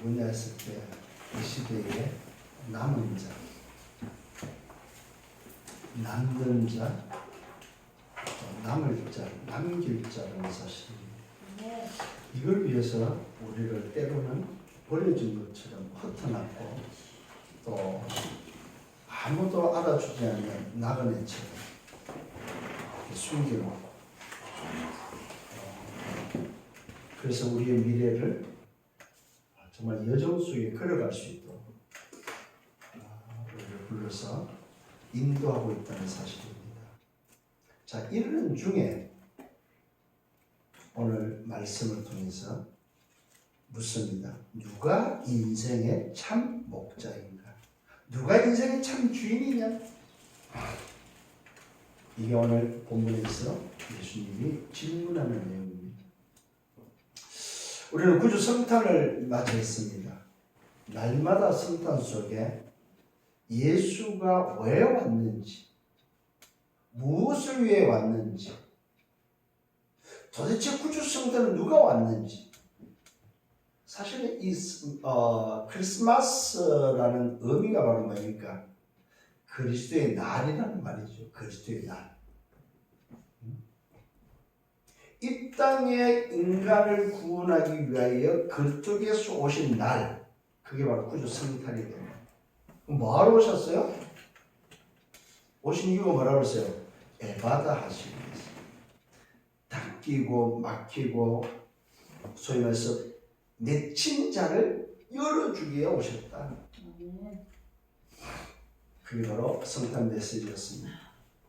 누구냐 했을 때 이 시대에 남은 자, 남는 자, 남을 자, 남길 자라는 사실입니다. 이걸 위해서 우리를 때로는 버려진 것처럼 흩어놨고 또 아무도 알아주지 않는 나그네처럼 숨겨놓고 그래서 우리의 미래를 정말 여정 속에 걸어갈 수 있도록 우리를 불러서 인도하고 있다는 사실입니다. 자, 이런 중에 오늘 말씀을 통해서 묻습니다. 누가 인생의 참 목자인가? 누가 인생의 참 주인이냐? 이게 오늘 본문에서 예수님이 질문하는 내용입니다. 우리는 구주 성탄을 맞이했습니다. 날마다 성탄 속에 예수가 왜 왔는지, 무엇을 위해 왔는지, 도대체 구주 성탄은 누가 왔는지, 사실 이 크리스마스라는 의미가 바로 뭡니까? 그리스도의 날이라는 말이죠. 그리스도의 날. 이 땅에 인간을 구원하기 위하여 그쪽에서 오신 날, 그게 바로 구주 성탄이 됩니다. 뭐하러 오셨어요? 오신 이유가 뭐라고 했어요? 에바다 하시기 위해서. 닦이고 막히고 소위 말해서 맺힌 자를 열어주기 위해 오셨다. 그게 바로 성탄 메시지였습니다.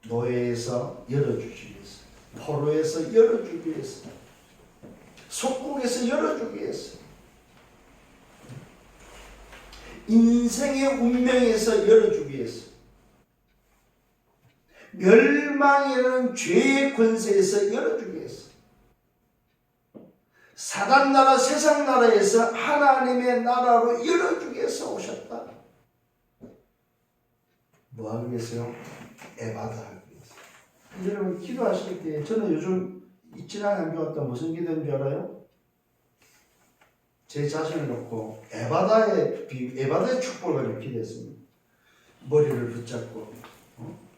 노예에서 열어주기 위해서, 포로에서 열어주기 위해서, 속국에서 열어주기 위해서, 인생의 운명에서 열어주기 위해서, 멸망이라는 죄의 권세에서 열어주기 위해서, 사단 나라, 세상 나라에서 하나님의 나라로 열어주기 위해서 오셨다. 뭐 하기 위해서요? 에바다 하기 위해서. 여러분 기도하실 때 저는 요즘 지난 한 주간 동안 무슨 기도인 줄 알아요? 제 자신을 놓고 에바다의 축복을 가지고 기도했습니다. 머리를 붙잡고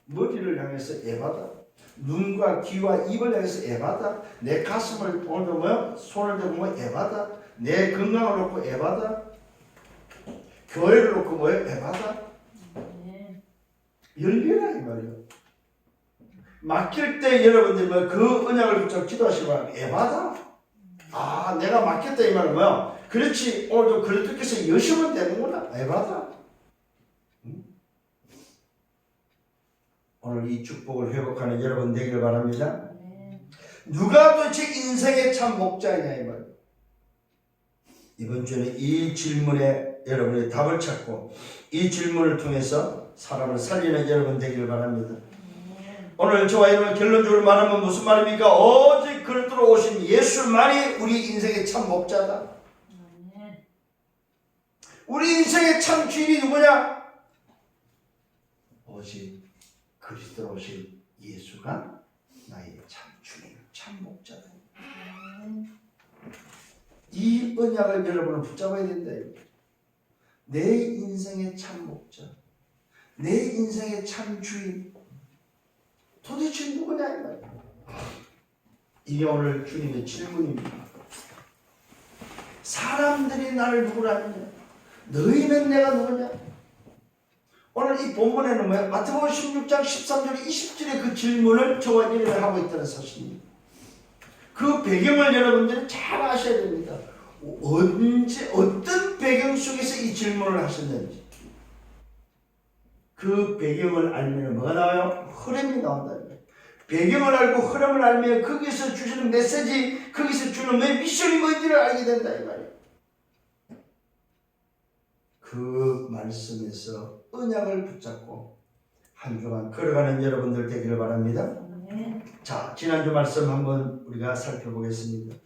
머리를 향해서 에바다, 눈과 귀와 입을 향해서 에바다, 내 가슴을 오늘도 뭐 손을 대고 뭐 에바다, 내 건강을 놓고 에바다, 교회를 놓고 뭐예요? 에바다. 열리라 이 말이에요. 막힐 때 여러분들 그 언약을 붙잡고 기도하시면 에바다. 아, 내가 막혔다 이 말은 뭐야? 그렇지, 오늘도 그리스도께서 여시면 되는구나. 에바다. 오늘 이 축복을 회복하는 여러분 되기를 바랍니다. 누가 도대체 인생의 참 목자이냐 이 말. 이번 주에는 이 질문에 여러분의 답을 찾고 이 질문을 통해서 사람을 살리는 여러분 되기를 바랍니다. 오늘 저와 여러분 결론적으로 말하면 무슨 말입니까? 오직 그리스도로 오신 예수만이 우리 인생의 참 목자다. 우리 인생의 참 주인이 누구냐? 오직 그리스도로 오신 예수가 나의 참 주인, 참 목자다. 이 언약을 여러분은 붙잡아야 된다. 내 인생의 참 목자, 내 인생의 참 주인, 도대체 누구냐 이 말이야. 이게 오늘 주님의 질문입니다. 사람들이 나를 누구라 하느냐? 너희는 내가 누구냐? 오늘 이 본문에는 뭐야? 마태복음 16장 13절 20절의 그 질문을 저와 여러분이 하고 있다는 사실입니다. 그 배경을 여러분들은 잘 아셔야 됩니다. 언제 어떤 배경 속에서 이 질문을 하셨는지 그 배경을 알면 뭐가 나와요? 흐름이 나온다. 배경을 알고 흐름을 알면 거기서 주시는 메시지, 거기서 주는 미션이 뭔지를 알게 된다 이 말이에요. 그 말씀에서 언약을 붙잡고 한 주간 걸어가는 여러분들 되기를 바랍니다. 자, 지난주 말씀 한번 우리가 살펴보겠습니다.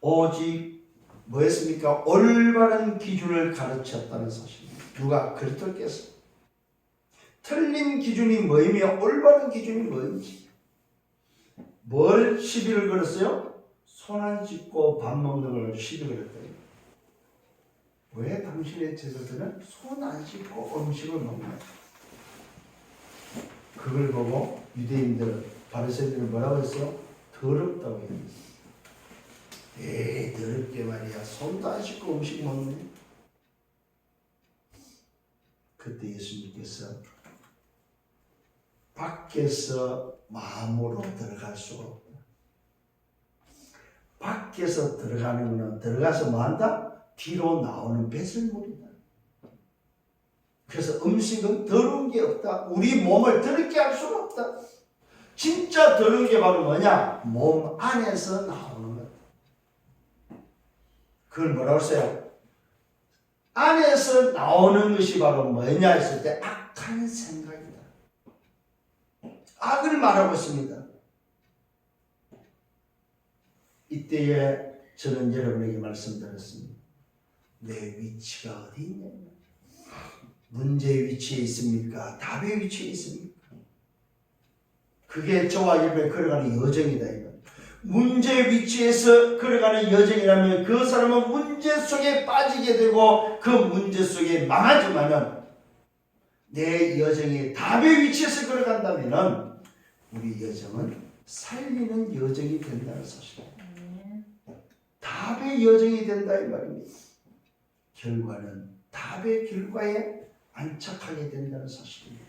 오직 뭐였습니까? 올바른 기준을 가르쳤다는 사실입니다. 누가? 그리스도께서. 틀린 기준이 뭐이며 올바른 기준이 뭔지. 뭘 시비를 걸었어요? 손 안 씻고 밥 먹는 걸 시비 걸었다. 왜 당신의 제자들은 손 안 씻고 음식을 먹냐? 그걸 보고 유대인들, 바리새인들은 뭐라고 했어요? 더럽다고 했어요. 에이, 더럽게 말이야. 손도 안 씻고 음식 먹네. 그때 예수님께서 밖에서 마음으로 들어갈 수가 없다. 밖에서 들어가는 것은 들어가서 뭐 한다? 뒤로 나오는 배설물이다. 그래서 음식은 더러운 게 없다. 우리 몸을 더럽게 할 수가 없다. 진짜 더러운 게 바로 뭐냐? 몸 안에서 나오는 것. 그걸 뭐라고 써요? 안에서 나오는 것이 바로 뭐냐 했을 때 악한 생각이다. 악을 말하고 있습니다. 이때에 저는 여러분에게 말씀드렸습니다. 내 위치가 어디 있냐? 문제의 위치에 있습니까? 답의 위치에 있습니까? 그게 저와 여러분이 걸어가는 여정이다. 이거. 문제의 위치에서 걸어가는 여정이라면 그 사람은 문제 속에 빠지게 되고 그 문제 속에 망하지만은 내 여정이 답의 위치에서 걸어간다면은 우리 여정은 살리는 여정이 된다는 사실입니다. 답의 여정이 된다 이 말입니다. 결과는 답의 결과에 안착하게 된다는 사실입니다.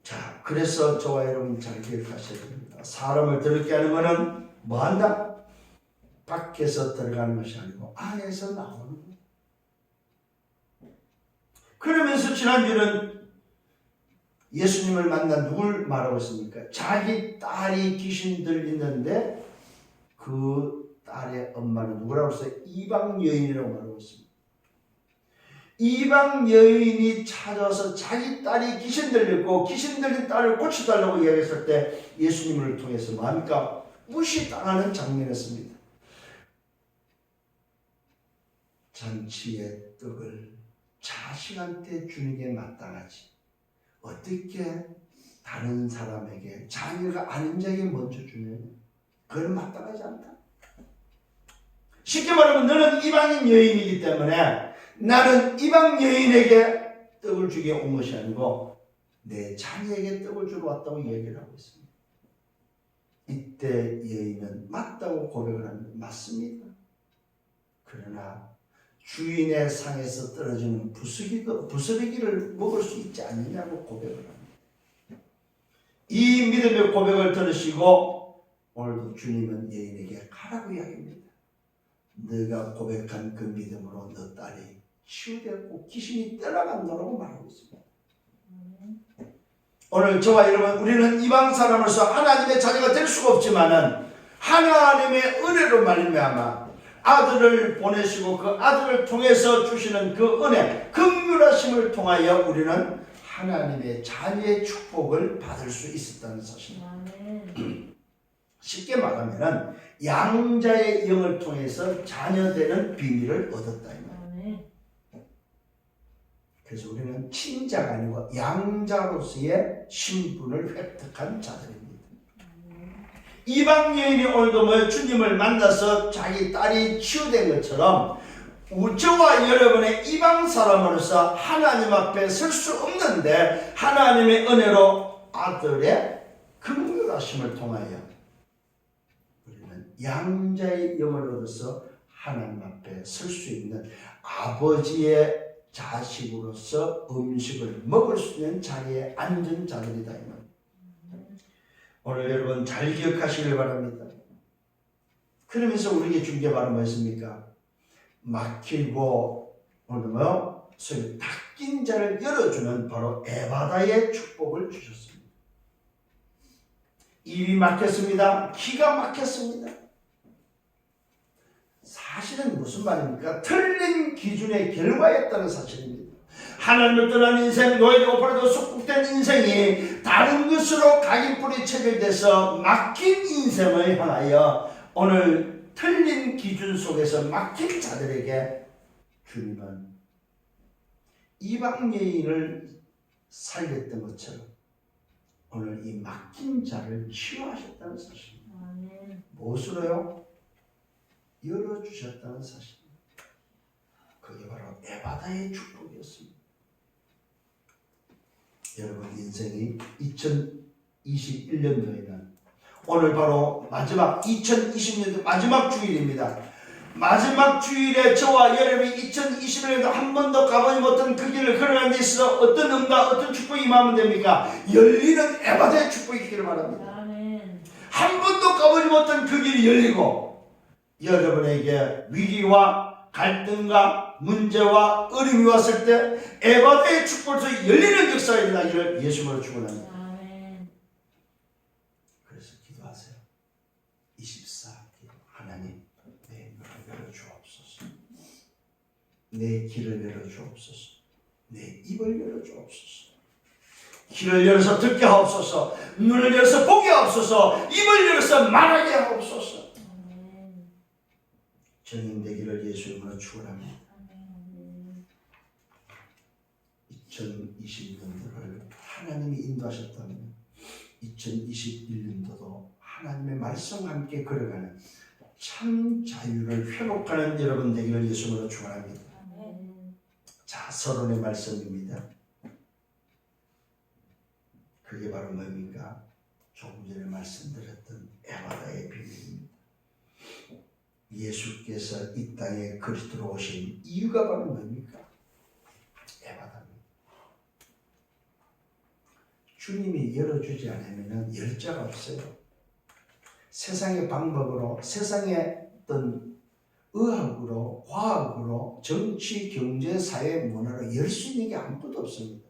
자, 그래서 저와 여러분 잘 기억하셔야 됩니다. 사람을 더럽게 하는 것은 뭐 한다? 밖에서 들어가는 것이 아니고 안에서 나오는 것. 그러면서 지난주는 예수님을 만난 누굴 말하고 있습니까? 자기 딸이 귀신 들리는데 그 딸의 엄마는 누구라고 했어요? 이방 여인이라고 말하고 있습니다. 이방 여인이 찾아서 자기 딸이 귀신 들렸고 귀신 들린 딸을 고쳐달라고 이야기했을 때 예수님을 통해서 뭐합니까? 무시당하는 장면이었습니다. 잔치의 떡을 자식한테 주는 게 마땅하지 어떻게 다른 사람에게 자녀가 아닌 자에게 먼저 주면 그건 마땅하지 않다. 쉽게 말하면 너는 이방인 여인이기 때문에 나는 이방 여인에게 떡을 주게 온 것이 아니고 내 자녀에게 떡을 주러 왔다고 얘기를 하고 있습니다. 이때 여인은 맞다고 고백을 합니다. 맞습니다. 그러나 주인의 상에서 떨어지는 부스러기를 먹을 수 있지 않느냐고 고백을 합니다. 이 믿음의 고백을 들으시고 오늘도 주님은 여인에게 가라고 이야기합니다. 너가 고백한 그 믿음으로 너 딸이 치유되었고 귀신이 떠나간다고 말하고 있습니다. 오늘 저와 여러분 우리는 이방 사람으로서 하나님의 자녀가 될 수가 없지만은 하나님의 은혜로 말미암아 아들을 보내시고 그 아들을 통해서 주시는 그 은혜, 긍휼하심을 통하여 우리는 하나님의 자녀의 축복을 받을 수 있었다는 사실입니다. 쉽게 말하면 양자의 영을 통해서 자녀되는 비밀을 얻었다 이 말이에요. 그래서 우리는 친자가 아니고 양자로서의 신분을 획득한 자들입니다. 이방 여인이 오늘도 주님을 만나서 자기 딸이 치유된 것처럼 저와 여러분의 이방 사람으로서 하나님 앞에 설 수 없는데 하나님의 은혜로 아들의 긍휼하심을 통하여 우리는 양자의 영을 얻어서 하나님 앞에 설 수 있는 아버지의 자식으로서 음식을 먹을 수 있는 자리에 앉은 자들이다. 오늘 여러분 잘 기억하시길 바랍니다. 그러면서 우리에게 준 게 바로 뭐였습니까? 막히고 오늘 소위 닫힌 자를 열어주는 바로 에바다의 축복을 주셨습니다. 입이 막혔습니다. 기가 막혔습니다. 사실은 무슨 말입니까? 틀린 기준의 결과였다는 사실입니다. 하나님을 떠난 인생, 노예되고 버려도 숙국된 인생이 다른 것으로 각인뿔이 체결돼서 막힌 인생을 향하여 오늘 틀린 기준 속에서 막힌 자들에게 주님은 이방 여인을 살렸던 것처럼 오늘 이 막힌 자를 치유하셨다는 사실입니다. 무엇으로요? 열어주셨다는 사실입니다. 에바다의 축복이었습니다. 여러분 인생이 2021년도에는 오늘 바로 마지막 2020년도 마지막 주일입니다. 마지막 주일에 저와 여러분이 2021년도 한 번도 가보지 못한 그 길을 걸어가는 데 있어서 어떤 응답, 어떤 축복이 임하면 됩니까? 열리는 에바다의 축복이 있기를 바랍니다. 아멘. 한 번도 가보지 못한 그 길이 열리고 여러분에게 위기와 갈등과 문제와 어려움이 왔을 때 에바다의 축복에서 열리는 역사가 일어나기를 예수님으로 축원합니다. 아멘. 그래서 기도하세요. 24기도 하나님 내 문을 열어주옵소서. 내 길을 열어주옵소서. 내 입을 열어주옵소서. 길을 열어서 듣게 하옵소서. 눈을 열어서 보게 하옵소서. 입을 열어서 말하게 하옵소서. 주님 되기를 예수님으로 축원합니다. 2020년도를 하나님이 인도하셨다면 2021년도도 하나님의 말씀과 함께 걸어가는 참 자유를 회복하는 여러분 되기를 예수님으로 축원합니다. 자, 서론의 말씀입니다. 그게 바로 뭡니까? 조금 전에 말씀드렸던 에바다의 비밀입니다. 예수께서 이 땅에 그리스도로 오신 이유가 바로 뭡니까? 에바다입니다. 주님이 열어주지 않으면 열 자가 없어요. 세상의 방법으로, 세상의 어떤 의학으로, 과학으로, 정치, 경제, 사회, 문화로 열 수 있는 게 아무것도 없습니다.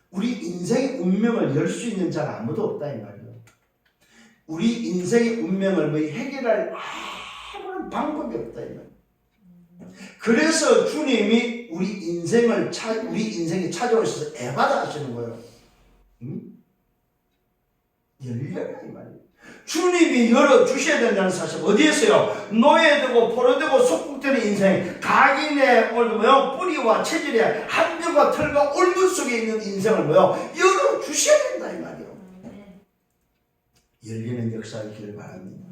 우리 인생의 운명을 열 수 있는 자가 아무도 없다 이 말이에요. 우리 인생의 운명을 해결할 아무런 방법이 없다 이 말이에요. 그래서 주님이 우리 인생에 찾아오셔서 에바다 하시는 거예요. 열려라 이 말이에요. 주님이 열어주셔야 된다는 사실. 어디에서요? 노예되고 포로되고 속국되는 인생, 각인의 뿌리와 체질의 한정과 털과 올문 속에 있는 인생을 열어주셔야 된다 이 말이에요. 열리는 역사가 있기를 바랍니다.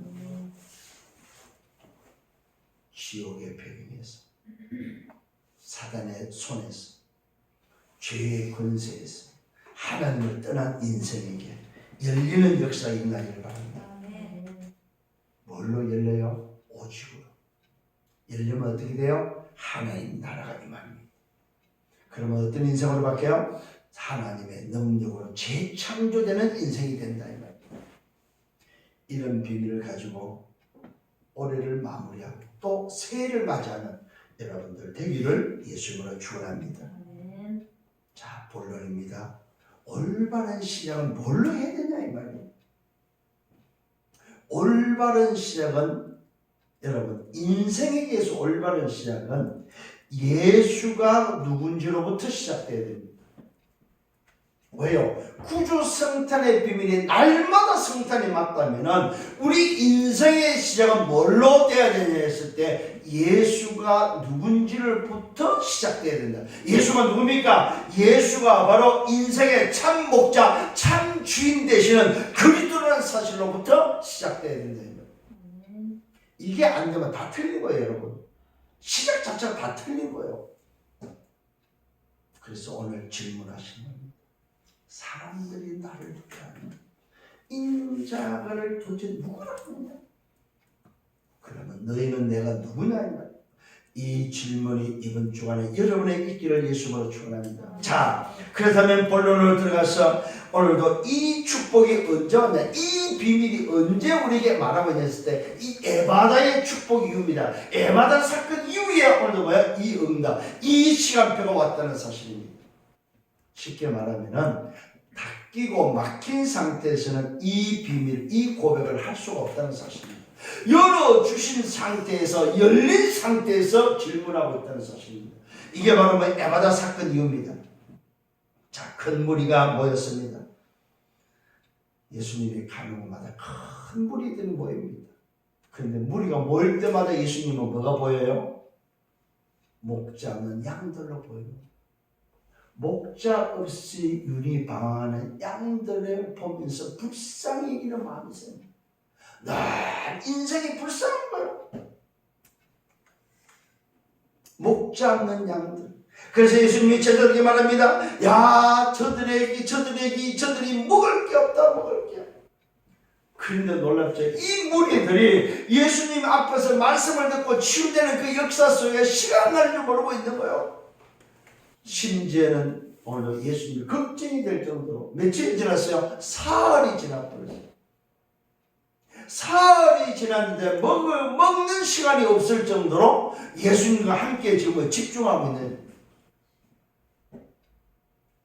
지옥의 배경에서, 사단의 손에서, 죄의 권세에서 하나님을 떠난 인생에게 열리는 역사가 일어나기를 바랍니다. 뭘로 열려요? 오직으로. 열리면 어떻게 돼요? 하나님 나라가 임합니다. 그러면 어떤 인생으로 바뀌어요? 하나님의 능력으로 재창조되는 인생이 된다 이 말입니다. 이런 비밀을 가지고 올해를 마무리하고 또 새해를 맞이하는 여러분들 되기를 예수님으로 축원합니다. 자, 본론입니다. 올바른 시작은 뭘로 해야 되냐 이 말이에요. 올바른 시작은 여러분 인생에게서 올바른 시작은 예수가 누군지로부터 시작돼야 됩니다. 왜요? 구주 성탄의 비밀이 날마다 성탄이 맞다면 우리 인생의 시작은 뭘로 돼야 되냐 했을 때 예수가 누군지를부터 시작돼야 된다. 예수가 누굽니까? 예수가 바로 인생의 참 목자, 참 주인 되시는 그리스도라는 사실로부터 시작돼야 된다. 이게 안 되면 다 틀린 거예요, 여러분. 시작 자체가 다 틀린 거예요. 그래서 오늘 질문하시는 겁니다. 사람들이 나를 두려워하는 인자를 도대체 누구라고 하냐? 그러면 너희는 내가 누구냐? 이 질문이 이번 주간에 여러분의 있기를 예수님으로 축원합니다. 자, 그렇다면 본론으로 들어가서 오늘도 이 축복이 언제 왔냐? 이 비밀이 언제 우리에게 말하고 있었을 때 이 에바다의 축복 이후입니다. 에바다 사건 이후에 오늘도 뭐야? 이 응답, 이 시간표가 왔다는 사실입니다. 쉽게 말하면은 닫히고 막힌 상태에서는 이 비밀, 이 고백을 할 수가 없다는 사실입니다. 열어주신 상태에서, 열린 상태에서 질문하고 있다는 사실입니다. 이게 바로 에바다 사건 이유입니다. 자, 큰 무리가 모였습니다. 예수님이 가는 곳마다 큰 무리들이 모입니다. 그런데 무리가 모일 때마다 예수님은 뭐가 보여요? 목자 없는 양들로 보여요. 목자 없이 윤이 방황하는 양들을 보면서 불쌍히 여기는 마음이 있습니다. 난 인생이 불쌍한 거예요. 목자 없는 양들. 그래서 예수님이 제자들에게 말합니다. 야, 저들이 먹을 게 없다, 먹을 게. 그런데 놀랍죠. 이 무리들이 예수님 앞에서 말씀을 듣고 치유되는 그 역사 속에 시간 가는 줄 모르고 있는 거예요. 심지어는 오늘 예수님이 걱정이 될 정도로 며칠이 지났어요? 사흘이 지나버렸어요. 사흘이 지났는데 먹는 시간이 없을 정도로 예수님과 함께 지금 집중하고 있는,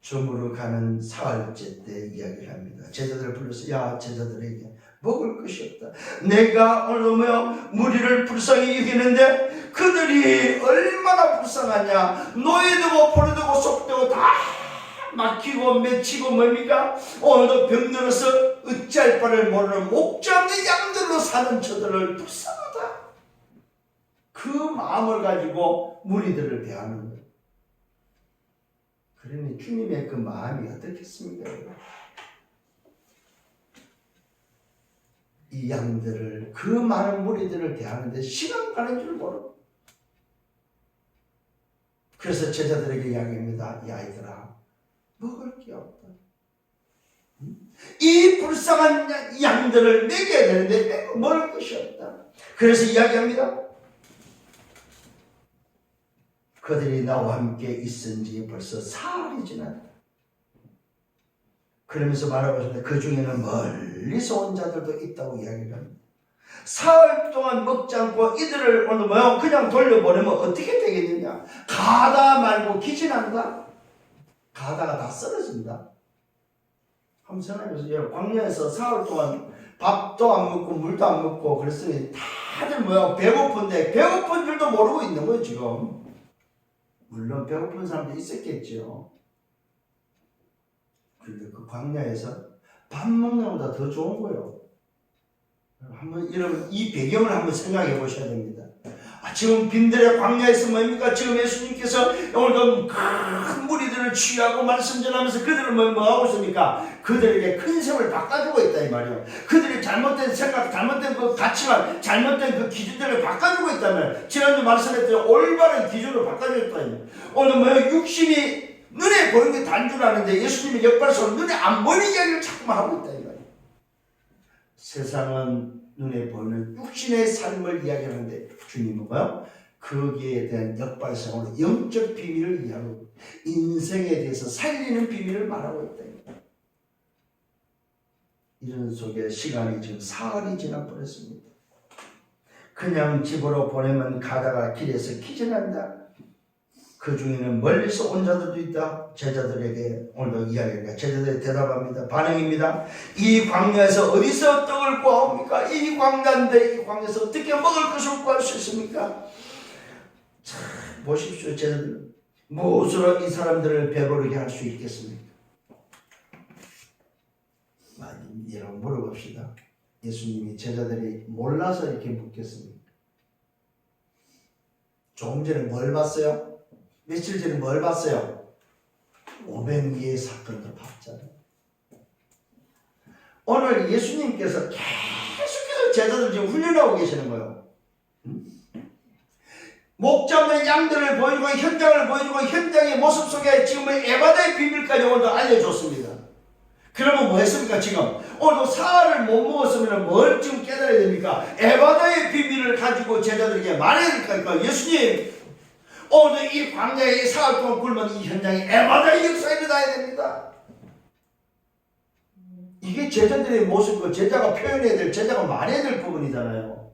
저물어 가는 사흘째 때 이야기를 합니다. 제자들을 불러서 야, 제자들에게 먹을 것이 없다. 내가 오늘 무리를 불쌍히 여기는데 그들이 얼마나 불쌍하냐. 노예되고 포로되고 속되고 다 막히고 맺히고 뭡니까? 오늘도 병들어서 어찌할 바를 모르는 목자 없는 양들로 사는 저들을 불쌍하다. 그 마음을 가지고 무리들을 대하는 거예요. 그러니 주님의 그 마음이 어떻겠습니까? 이 양들을, 그 많은 무리들을 대하는데 시간 가는 줄 모르고. 그래서 제자들에게 이야기합니다. 이 아이들아, 먹을 게 없다. 이 불쌍한 양들을 먹여야 되는데 먹을 것이 없다. 그래서 이야기합니다. 그들이 나와 함께 있은 지 벌써 사흘이 지났다. 그러면서 말하고 그 중에는 멀리서 온 자들도 있다고 이야기를 합니다. 사흘 동안 먹지 않고 이들을 오늘 그냥 돌려보내면 어떻게 되겠느냐? 가다 말고 기진한다? 가다가 다 쓰러진다. 한번 생각해보세요. 광야에서 사흘 동안 밥도 안 먹고 물도 안 먹고 그랬으니 다들 배고픈데 배고픈 줄도 모르고 있는 거예요, 지금. 물론 배고픈 사람도 있었겠죠. 그런데 그 광야에서 밥 먹는 것보다 더 좋은 거예요. 한번 여러분 이 배경을 한번 생각해 보셔야 됩니다. 지금 빈들의 광야에서 뭡니까? 지금 예수님께서 오늘도 큰 무리들을 취하고 말씀 전하면서 그들을 뭐하고 있습니까? 그들에게 큰 세월을 바꿔주고 있다 이 말이에요. 그들이 잘못된 생각, 잘못된 그 가치관, 잘못된 그 기준들을 바꿔주고 있다면, 지난주 말씀했던 올바른 기준으로 바꿔주고 있다. 오늘 육신이 눈에 보이는 게 단 줄 아는데 예수님의 역발성은 눈에 안 보이는 이야기를 자꾸만 하고 있다 이 말이에요. 세상은 눈에 보이는 육신의 삶을 이야기하는데 주님은 거기에 대한 역발성으로 영적 비밀을 이야기하고 인생에 대해서 살리는 비밀을 말하고 있다. 이런 속에 시간이 지금 사흘이 지나버렸습니다. 그냥 집으로 보내면 가다가 길에서 기절한다. 그 중에는 멀리서 온 자들도 있다. 제자들에게 오늘도 이야기합니다. 제자들이 대답합니다. 반응입니다. 이 광야에서 어디서 떡을 구하옵니까? 이 광야인데 이 광야에서 어떻게 먹을 것을 구할 수 있습니까? 참 보십시오. 제자들 무엇으로 이 사람들을 배부르게 할 수 있겠습니까? 여러분 물어봅시다. 예수님이 제자들이 몰라서 이렇게 묻겠습니까? 조금 전에 뭘 봤어요? 며칠 전에 뭘 봤어요? 500미의 사건도 봤잖아요. 오늘 예수님께서 계속해서 제자들 지금 훈련하고 계시는 거예요. 목자 없는 양들을 보여주고 현장을 보여주고 현장의 모습 속에 지금 에바다의 비밀까지 오늘도 알려줬습니다. 그러면 뭐 했습니까? 지금 오늘도 사흘을 못 먹었으면 뭘 지금 깨달아야 됩니까? 에바다의 비밀을 가지고 제자들에게 말해야 될까요? 예수님, 오늘 이 광야에 사흘 동안 굶은 이 현장에 에바다의 역사가 일어나야 됩니다. 이게 제자들의 모습이고 제자가 표현해야 될, 제자가 말해야 될 부분이잖아요.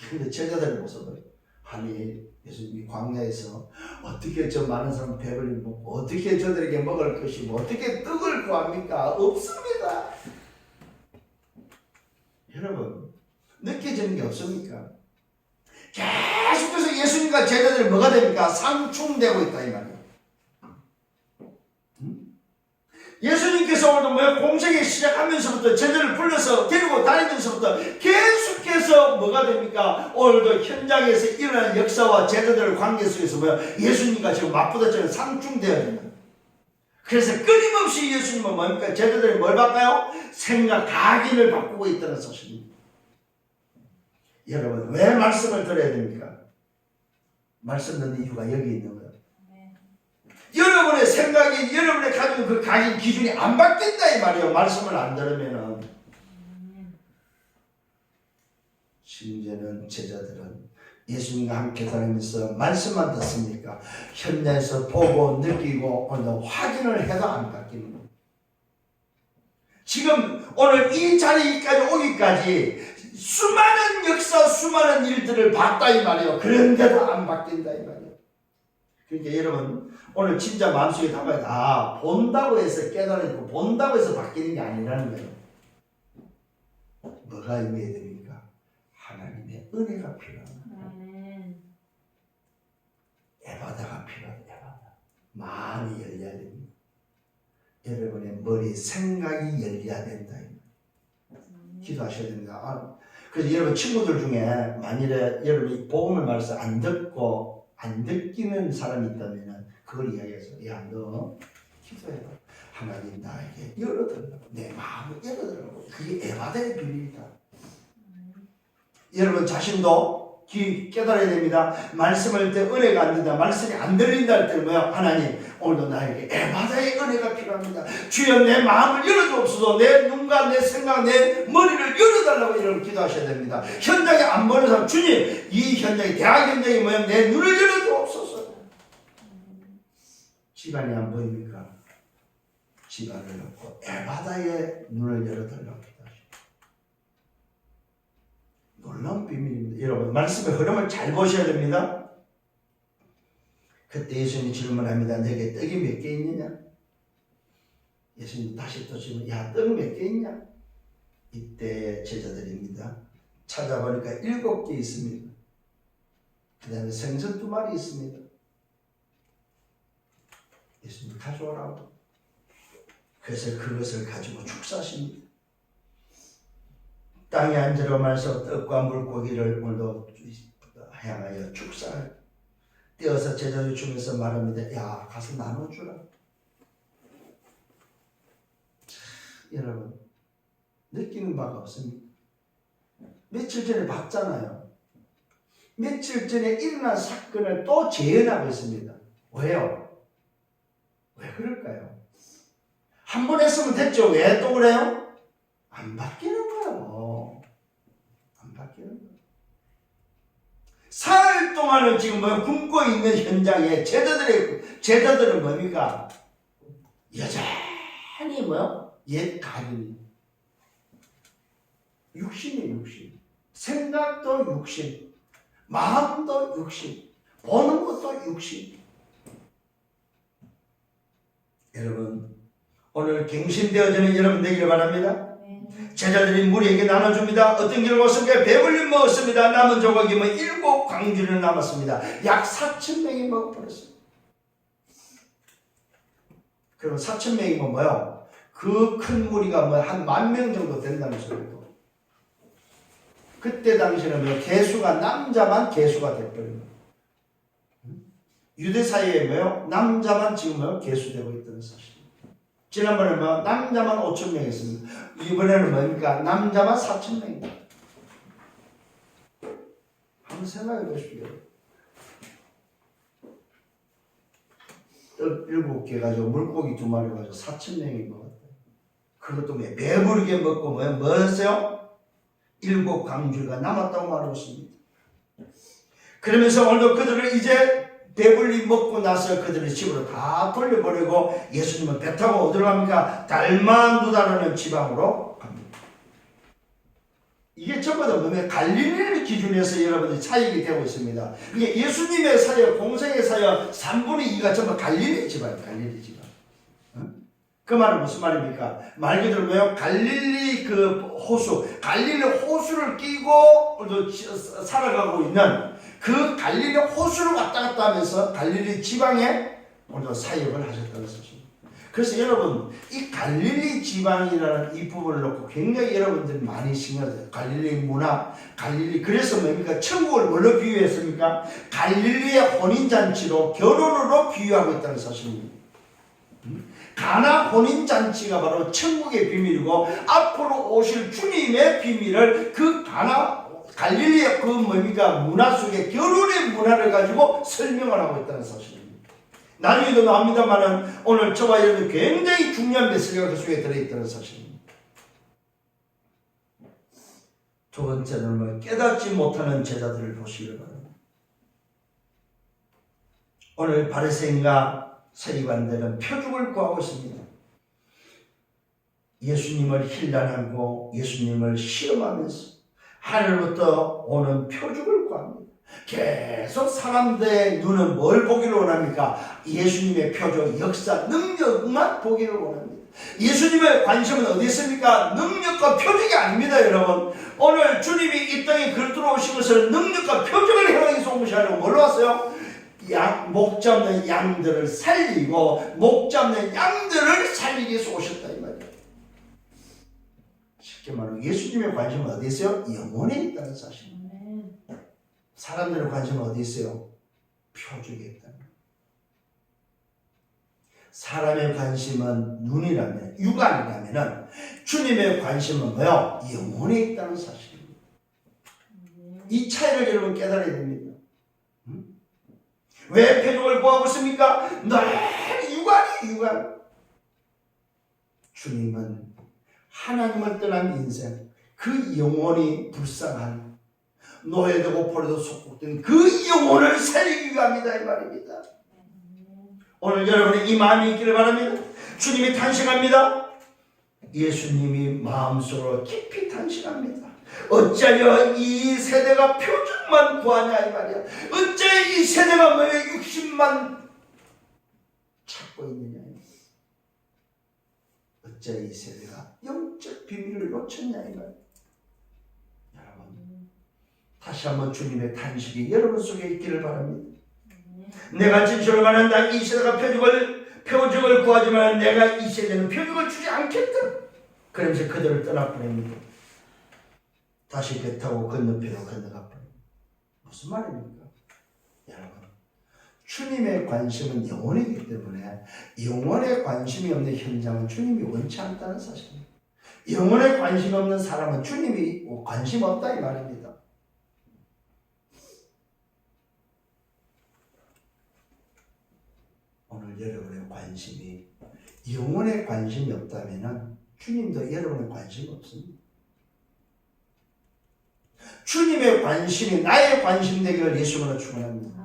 그런데 제자들의 모습을 아니 예수님이 광야에서 어떻게 저 많은 사람 배불리 먹고 어떻게 저들에게 먹을 것이고 어떻게 떡을 구합니까? 없습니다. 여러분 느껴지는 게 없습니까? 계속해서 예수님과 제자들이 뭐가 됩니까? 상충되고 있다 이 말이에요. 예수님께서 오늘도 공생에 시작하면서부터 제자를 불러서 데리고 다니면서부터 계속해서 뭐가 됩니까? 오늘도 현장에서 일어나는 역사와 제자들의 관계 속에서 예수님과 지금 맞부딪히는 상충되어야 됩니다. 그래서 끊임없이 예수님은 뭡니까? 제자들이 뭘 바꿔요? 생각, 각인을 바꾸고 있다는 사실입니다. 여러분 왜 말씀을 들어야 됩니까? 말씀 듣는 이유가 여기 있는 거예요. 여러분의 생각이, 여러분의 가지고 그 가진 기준이 안 바뀐다 이 말이에요. 말씀을 안 들으면은. 심지어는 제자들은 예수님과 함께 다니면서 말씀만 듣습니까? 현장에서 보고 느끼고 오늘 확인을 해도 안 바뀌는 거예요. 지금 오늘 이 자리까지 오기까지 수많은 역사, 수많은 일들을 봤다 이 말이에요. 그런데도 안 바뀐다 이 말이에요. 그러니까 여러분 오늘 진짜 마음속에 담아야 돼. 아, 본다고 해서 깨달고 본다고 해서 바뀌는 게 아니라는 거예요. 뭐가 의미해야 됩니까? 하나님의 은혜가 필요합니다. 에바다가 필요합니다. 에바다. 마음이 열려야 됩니다. 여러분의 머리, 생각이 열려야 된다. 기도하셔야 됩니다. 그래서 여러분 친구들 중에 만일에 여러분이 복음을 말해서 안 듣고 안 느끼는 사람이 있다면 그걸 이야기해서 야, 너 기도해봐. 하나님 나에게 열어달라고. 내 마음을 열어달라고. 그게 에바다의 비밀이다. 여러분 자신도 깨달아야 됩니다. 말씀할 때 은혜가 안 된다. 말씀이 안 들린다 할 때는 뭐야? 하나님 오늘도 나에게 에바다의 은혜가 필요합니다. 주여 내 마음을 열어주옵소서. 내 눈과 내 생각, 내 머리를 열어달라고 여러분 기도하셔야 됩니다. 현장에 안 보는 사람 주님 이 현장이 대학 현장이 뭐야? 내 눈을 열어주옵소서. 집안이 안 보입니까? 집안을 놓고 에바다의 눈을 열어달라고 기도하십니다. 놀라운 비밀입니다. 여러분 말씀의 흐름을 잘 보셔야 됩니다. 그때 예수님이 질문합니다. 너에게 떡이 몇 개 있느냐? 예수님 다시 또 질문, 야, 떡 몇 개 있냐? 이때 제자들입니다. 찾아보니까 7개 있습니다. 그 다음에 생선 2마리 있습니다. 예수님 가져오라고. 그래서 그것을 가지고 축사하십니다. 땅에 앉으러 말서 떡과 물고기를 오늘도 향하여 축사를 떼어서 제자들 주면서 말합니다. 야, 가서 나눠주라. 여러분 느끼는 바가 없습니까? 며칠 전에 봤잖아요. 며칠 전에 일어난 사건을 또 재현하고 있습니다. 왜요? 왜 그럴까요? 한 번 했으면 됐죠. 왜 또 그래요? 안 바뀌는 거예요. 안 바뀌는 거예요. 사흘 동안은 지금 굶고 있는 현장에 제자들은 뭡니까? 여전히 옛 가문이 육신이에요. 육신. 생각도 육신, 마음도 육신, 보는 것도 육신. 여러분 오늘 갱신되어지는 여러분 되기를 바랍니다. 제자들이 무리에게 나눠줍니다. 어떤 길을 먹었습니까? 배불리 먹었습니다. 남은 조각이 7 광주를 남았습니다. 약 4,000명이 먹어버렸습니다. 그럼 4,000명이면 뭐요? 그 큰 무리가 한 10,000명 정도 된다는 소리고. 그때 당시에는 개수가 남자만 개수가 돼버립니다. 유대 사이에 남자만 지금 개수되고 있다는 사실. 지난번에 남자만 5,000명이었습니다. 이번에는 뭡니까? 남자만 4,000명입니다. 한번 생각해 보십시오. 떡 7개 가지고 물고기 2마리 가지고 4,000명이 먹었다. 그것도 배부르게 먹고 뭐였어요? 7 광주가 남았다고 말하고 있습니다. 그러면서 오늘도 그들을 이제 배불리 먹고 나서 그들의 집으로 다 돌려보내고 예수님은 배 타고 어디로 갑니까? 달마누다라는 지방으로 갑니다. 이게 전부 다 갈릴리를 기준해서 여러분들이 사역이 되고 있습니다. 이게 예수님의 사역, 공생의 사역 3분의 2가 전부 갈릴리 지방이에요. 갈릴리 지방. 그 말은 무슨 말입니까? 말 그대로 갈릴리 호수, 갈릴리 호수를 끼고 살아가고 있는 그 갈릴리 호수를 왔다 갔다 하면서 갈릴리 지방에 오늘도 사역을 하셨다는 것입니다. 그래서 여러분 이 갈릴리 지방이라는 이 부분을 놓고 굉장히 여러분들이 많이 신경을 써요. 갈릴리 문화, 갈릴리 그래서 뭡니까? 천국을 뭘로 비유했습니까? 갈릴리의 혼인잔치로 결혼으로 비유하고 있다는 사실입니다. 가나 혼인잔치가 바로 천국의 비밀이고 앞으로 오실 주님의 비밀을 그 가나 갈릴리의 그 뭡니까? 문화 속에 결혼의 문화를 가지고 설명을 하고 있다는 사실입니다. 나중에도 나옵니다만은 오늘 저와 여러분이 굉장히 중요한 메시지가 그 속에 들어있다는 사실입니다. 두 번째는 깨닫지 못하는 제자들을 보시기 바랍니다. 오늘 바리새인과 서기관들은 표적을 구하고 있습니다. 예수님을 힐난하고 예수님을 시험하면서 하늘부터 오는 표적을 구합니다. 계속 사람들의 눈은 뭘 보기를 원합니까? 예수님의 표적, 역사, 능력만 보기를 원합니다. 예수님의 관심은 어디 있습니까? 능력과 표적이 아닙니다, 여러분. 오늘 주님이 이 땅에 들어오신 것을 능력과 표적을 행하기 위해서 온 것이 아니고 뭘로 왔어요? 목 잡는 양들을 살리고 목 잡는 양들을 살리기 위해서 오셨다 이 말이에요. 쉽게 말하면 예수님의 관심은 어디 있어요? 영혼에 있다는 사실. 사람들의 관심은 어디 있어요? 표적에 있다는 거예요. 사람의 관심은 눈이라면, 육안이라면 주님의 관심은 뭐요? 영혼에 있다는 사실입니다. 이 차이를 여러분 깨달아야 됩니다. 왜 표적을 구하고 있습니까? 늘 육안. 주님은 하나님을 떠난 인생, 그 영혼이 불쌍한 노예되고 포로도 속국된 그 영혼을 살리기 위함이다 이 말입니다. 오늘 여러분의 이 마음이 있기를 바랍니다. 주님이 탄식합니다. 예수님이 마음속으로 깊이 탄식합니다. 어찌하여 이 세대가 표적만 구하냐 이 말이야. 어찌하여 이 세대가 왜 육신만 찾고 있느냐. 어찌하여 이 세대가 영적 비밀을 놓쳤냐 이 말이야. 여러분 다시 한번 주님의 탄식이 여러분 속에 있기를 바랍니다. 내가 진실을 말한다. 이 세대가 표적을 구하지만 내가 이 세대는 표적을 주지 않겠다. 그러면서 그들을 떠나보냅니다. 다시 배 타고 건너편으로 건너가 버립니다. 무슨 말입니까? 여러분 주님의 관심은 영혼이기 때문에 영혼에 관심이 없는 현장은 주님이 원치 않다는 사실입니다. 영혼에 관심 없는 사람은 주님이 관심 없다 이 말입니다. 오늘 여러분의 관심이 영혼에 관심이 없다면 주님도 여러분의 관심이 없습니다. 주님의 관심이 나의 관심 되기를 예수님으로 축원합니다.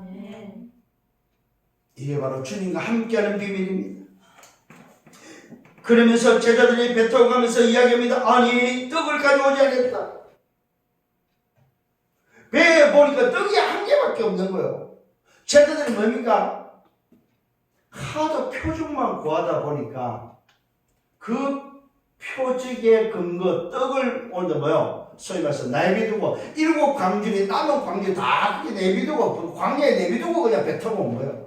이게 바로 주님과 함께하는 비밀입니다. 그러면서 제자들이 배 타고 가면서 이야기합니다. 아니 떡을 가져오지 않았다. 배에 보니까 떡이 한 개밖에 없는 거예요. 제자들이 뭡니까? 하도 표적만 구하다 보니까 그 표적의 근거 떡을 오늘 뭐요? 소위 말해서 내비두고 일곱 광준이 남은 광준 다 내비두고 광야에 내비두고 그냥 배 타고 온 거예요.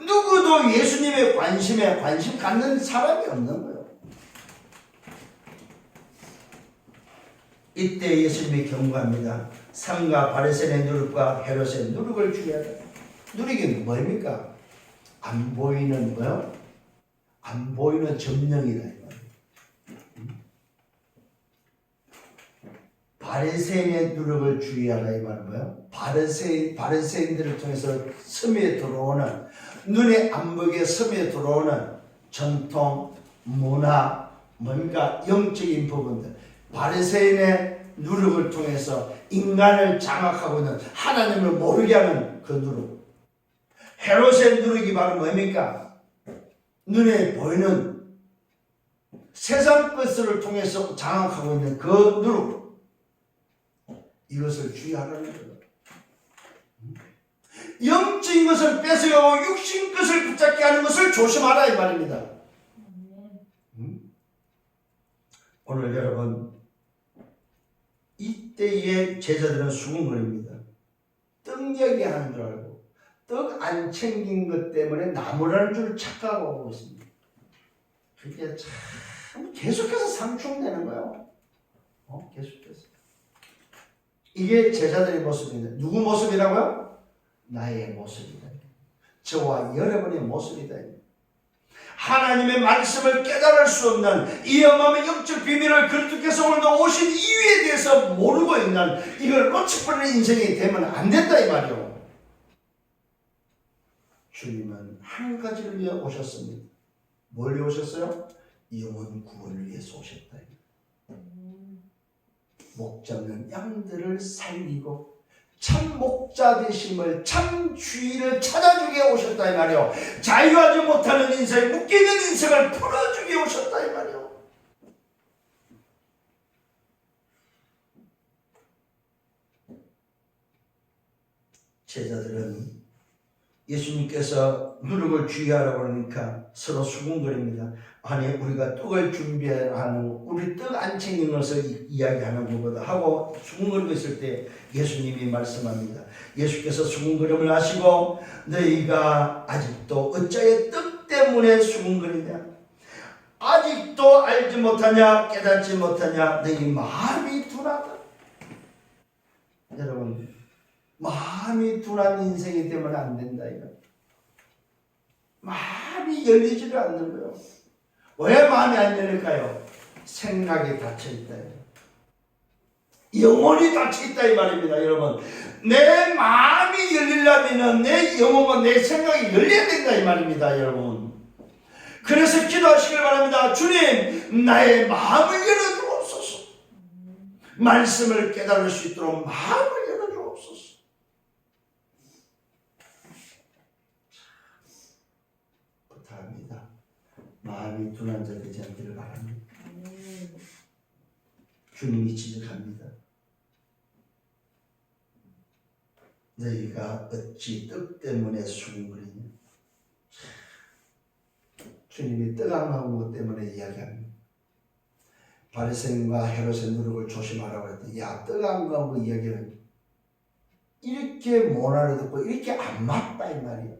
누구도 예수님의 관심에 관심 갖는 사람이 없는 거예요. 이때 예수님이 경고합니다. 삼가 바리새인의 누룩과 헤롯의 누룩을 주의하라. 누룩이 뭡니까? 안 보이는 뭐요? 안 보이는 점령이다 이 말이에요. 바리새인의 누룩을 주의하라 이 말은 뭐예요? 바리새인들을 통해서 섬에 들어오는 눈에 안 보이게 섬에 들어오는 전통, 문화, 뭡니까? 영적인 부분들. 바리새인의 누룩을 통해서 인간을 장악하고 있는 하나님을 모르게 하는 그 누룩. 헤롯의 누룩이 바로 뭡니까? 눈에 보이는 세상 것을 통해서 장악하고 있는 그 누룩. 이것을 주의하라는 거예요. 영적인 것을 뺏어가고 육신 것을 붙잡게 하는 것을 조심하라 이 말입니다. 오늘 여러분 이때의 제자들은 수군거립니다. 떡 얘기하는 줄 알고 떡 안 챙긴 것 때문에 나무라는 줄 착각하고 오고 있습니다. 그게 참 계속해서 상충되는 거예요. 계속해서. 이게 제자들의 모습입니다. 누구 모습이라고요? 나의 모습이다. 저와 여러분의 모습이다. 하나님의 말씀을 깨달을 수 없는 이 어마어마한 영적 비밀을 그리스도께서 오늘도 오신 이유에 대해서 모르고 있는 이걸 놓쳐버리는 인생이 되면 안 된다 이 말이요. 주님은 한 가지를 위해 오셨습니다. 뭘 위해 오셨어요? 영혼 구원을 위해서 오셨다. 목 잡는 양들을 살리고 참 목자 되심을 참 주인을 찾아주게 오셨다 이 말이요. 자유하지 못하는 인생, 묶이는 인생을 풀어주게 오셨다 이 말이요. 제자들은 예수님께서 누룩을 주의하라고 그러니까 서로 수군거립니다. 아니 우리가 떡을 준비하는 우리 떡 안 챙긴 것을 이야기하는 것보다 하고 수군거리고 있을 때 예수님이 말씀합니다. 예수께서 수군거림을 하시고 너희가 아직도 어찌하여 떡 때문에 수군거리냐? 아직도 알지 못하냐? 깨닫지 못하냐? 너희 마음이 둔하다. 여러분 마음이 둔한 인생이 되면 안 된다 이거. 마음이 열리지를 않는 거예요. 왜 마음이 안 열릴까요? 생각이 닫혀있다. 영혼이 닫혀있다 이 말입니다. 여러분 내 마음이 열리려면 내 영혼과 내 생각이 열려야 된다 이 말입니다. 여러분 그래서 기도하시길 바랍니다. 주님 나의 마음을 열어주옵소서. 말씀을 깨달을 수 있도록 마음을 열어주옵소서. 부탁합니다. 마음이 둔한 자 되지 않기를 바랍니다. 주님이 지적합니다. 너희가 어찌 떡 때문에 수군거리냐? 주님이 떡 안 먹은 것 때문에 이야기합니다. 바리새인과 헤롯의 누룩을 조심하라고 했더니 야, 떡 안 먹은 거 이야기는 이렇게 못 알아듣고 이렇게 안 맞다 이 말이에요.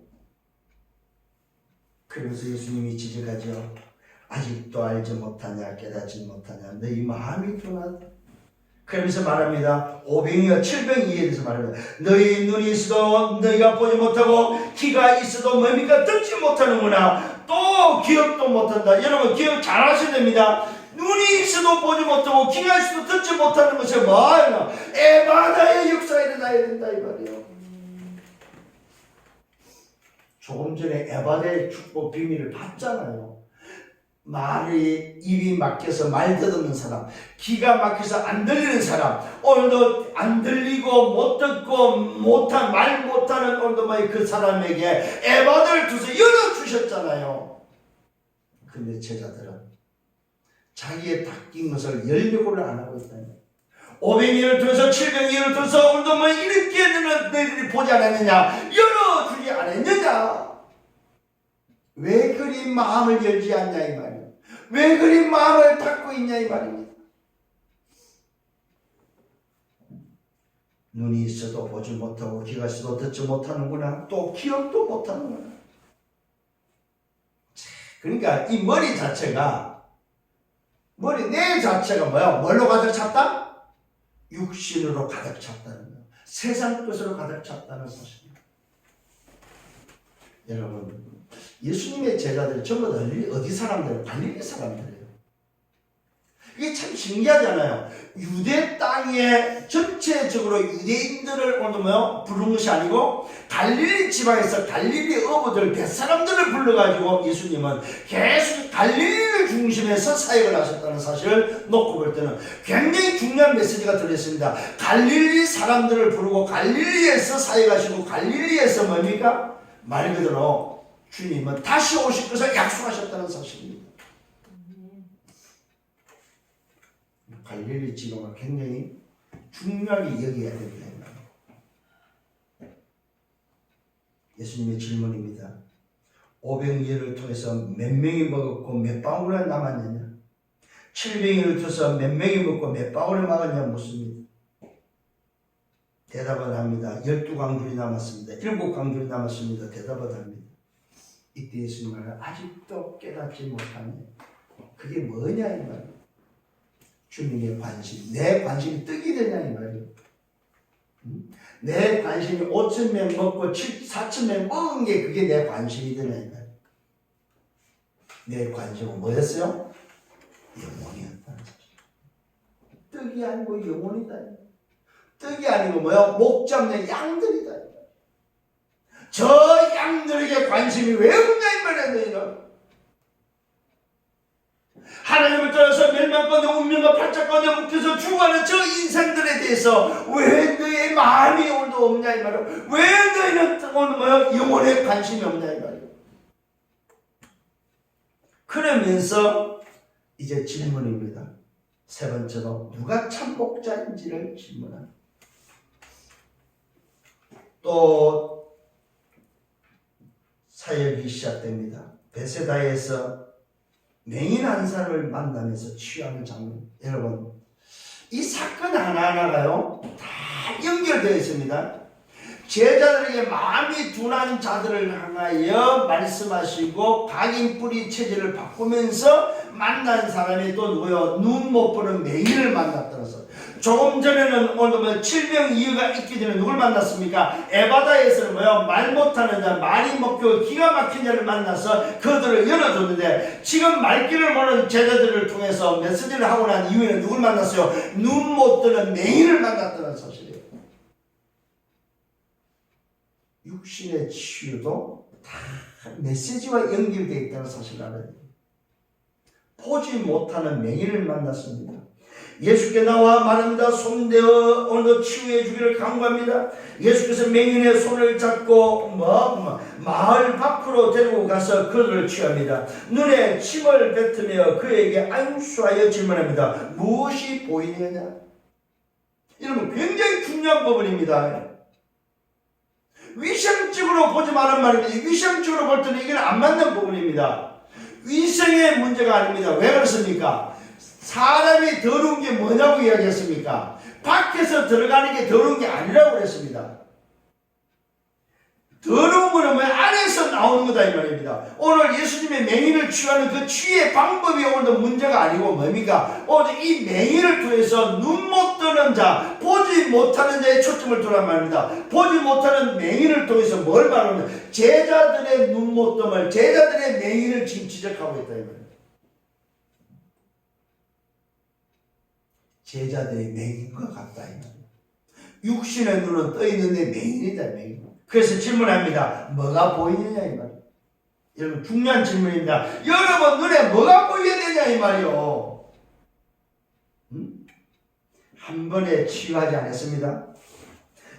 그러면서 예수님이 지적하죠. 아직도 알지 못하냐 깨닫지 못하냐 너희 마음이 둔하다. 그러면서 말합니다. 500여 700에 대해서 말합니다. 너희 눈이 있어도 너희가 보지 못하고 귀가 있어도 뭡니까 듣지 못하는구나. 또 기억도 못한다. 여러분 기억 잘 하셔야 됩니다. 눈이 있어도 보지 못하고 귀가 있어도 듣지 못하는 것이 뭐예요? 에바다의 역사가 일어나야 된다 이 말이에요. 조금 전에 에바다의 축복 비밀을 봤잖아요. 말이 입이 막혀서 말 듣는 사람, 귀가 막혀서 안 들리는 사람, 오늘도 안 들리고 못 듣고 못한 말 못하는 오늘도 그 사람에게 에바다를 두서 열어주셨잖아요. 근데 제자들은 자기의 닫힌 것을 열려고를 안 하고 있다니. 500년을 통해서 700년을 통해서 오늘도 이렇게 너희들이 보지 않았느냐? 열어주지 않았느냐? 왜 그리 마음을 열지 않냐 이 말이에요. 왜 그리 마음을 닫고 있냐 이 말입니다. 눈이 있어도 보지 못하고 귀가 있어도 듣지 못하는구나. 또 기억도 못하는구나. 그러니까 이 머리 자체가 내 자체가 뭐야? 뭘로 가득 찼다? 육신으로 가득 찼다는 거예요. 세상 것으로 가득 찼다는 사실입니다. 여러분 예수님의 제자들 전부 다 어디 사람들이에요? 갈릴리 사람들이에요. 이게 참 신기하잖아요. 유대 땅에 전체적으로 유대인들을 오늘 부른 것이 아니고 갈릴리 지방에서 갈릴리 어부들 뱃사람들을 불러가지고 예수님은 계속 갈릴리를 중심에서 사역을 하셨다는 사실을 놓고 볼 때는 굉장히 중요한 메시지가 들어있습니다. 갈릴리 사람들을 부르고 갈릴리에서 사역하시고 갈릴리에서 뭡니까? 말 그대로 주님은 다시 오실 것을 약속하셨다는 사실입니다. 갈릴리 지방을 굉장히 중요하게 여겨야 된다. 예수님의 질문입니다. 500년을 통해서 몇 명이 먹었고 몇 방울이 남았느냐? 700년을 통해서 몇 명이 먹고 몇 방울이 남았냐 묻습니다. 대답을 합니다. 12강줄이 남았습니다. 7강줄이 남았습니다. 대답을 합니다. 이때 예수님은 아직도 깨닫지 못하네. 그게 뭐냐 이 말이에요. 주님의 관심, 내 관심이 떡이 되냐 이 말이에요. 내 관심이 5,000명 먹고 4,000명 먹은 게 그게 내 관심이 되냐 이 말이에요. 내 관심은 뭐였어요? 영혼이었다는 사실. 떡이 아니고 영혼이다. 떡이 아니고 뭐야? 목 잡는 양들이다. 저 양들에게 관심이 왜 없냐 이 말이야 너희는. 하나님을 떠나서 멸망권에 운명과 팔자권에 묶여서 죽어가는 저 인생들에 대해서 왜 너의 마음이 오늘도 없냐 이 말이야. 왜 너희는 오늘 뭐야? 영혼에 관심이 없냐 이 말이야. 그러면서 이제 질문입니다. 세 번째로 누가 참 목자인지를 질문합니다. 또 사역이 시작됩니다. 베세다에서 맹인 한 사람을 만나면서 취하는 장면. 여러분, 이 사건 하나하나가요 다 연결되어 있습니다. 제자들에게 마음이 둔한 자들을 향하여 말씀하시고 각인 뿌리 체질을 바꾸면서 만난 사람이 또 누구요? 눈 못 보는 맹인을 만났더라서. 조금 전에는 오늘 칠병이유가 있기 전에 누굴 만났습니까? 에바다에서는 말 못하는 자, 말이 먹고 기가 막힌 자를 만나서 그들을 열어줬는데, 지금 말귀를 모르는 제자들을 통해서 메시지를 하고 난 이후에는 누굴 만났어요? 눈 못 뜨는 맹인을 만났다는 사실이에요. 육신의 치유도 다 메시지와 연결되어 있다는 사실을 알아야 돼요. 보지 못하는 맹인을 만났습니다. 예수께 나와 말합니다. 손대어 오늘 치유해 주기를 간구합니다. 예수께서 맹인의 손을 잡고 마을 밖으로 데리고 가서 그들을 취합니다. 눈에 침을 뱉으며 그에게 안수하여 질문합니다. 무엇이 보이느냐? 여러분, 굉장히 중요한 부분입니다. 위생적으로 보지 말란 말입니다. 위생적으로 볼 때는 이게 안 맞는 부분입니다. 위생의 문제가 아닙니다. 왜 그렇습니까? 사람이 더러운 게 뭐냐고 이야기했습니까? 밖에서 들어가는 게 더러운 게 아니라고 그랬습니다. 더러운 거는 안에서 나오는 거다 이 말입니다. 오늘 예수님의 맹인을 치유하는 그 치유의 방법이 오늘도 문제가 아니고 뭡니까? 오늘 이 맹인을 통해서 눈 못 뜨는 자, 보지 못하는 자에 초점을 두란 말입니다. 보지 못하는 맹인을 통해서 뭘 말하면 제자들의 눈 못 뜸을, 제자들의 맹인을 지금 지적하고 있다 이 말입니다. 제자들의 맹인과 같다 이 말입니다. 육신의 눈은 떠 있는데 맹인이다 맹인. 그래서 질문합니다. 뭐가 보이느냐 이 말이에요. 여러분, 중요한 질문입니다. 여러분 눈에 뭐가 보여야 되냐 이 말이요. 한 번에 치유하지 않았습니다.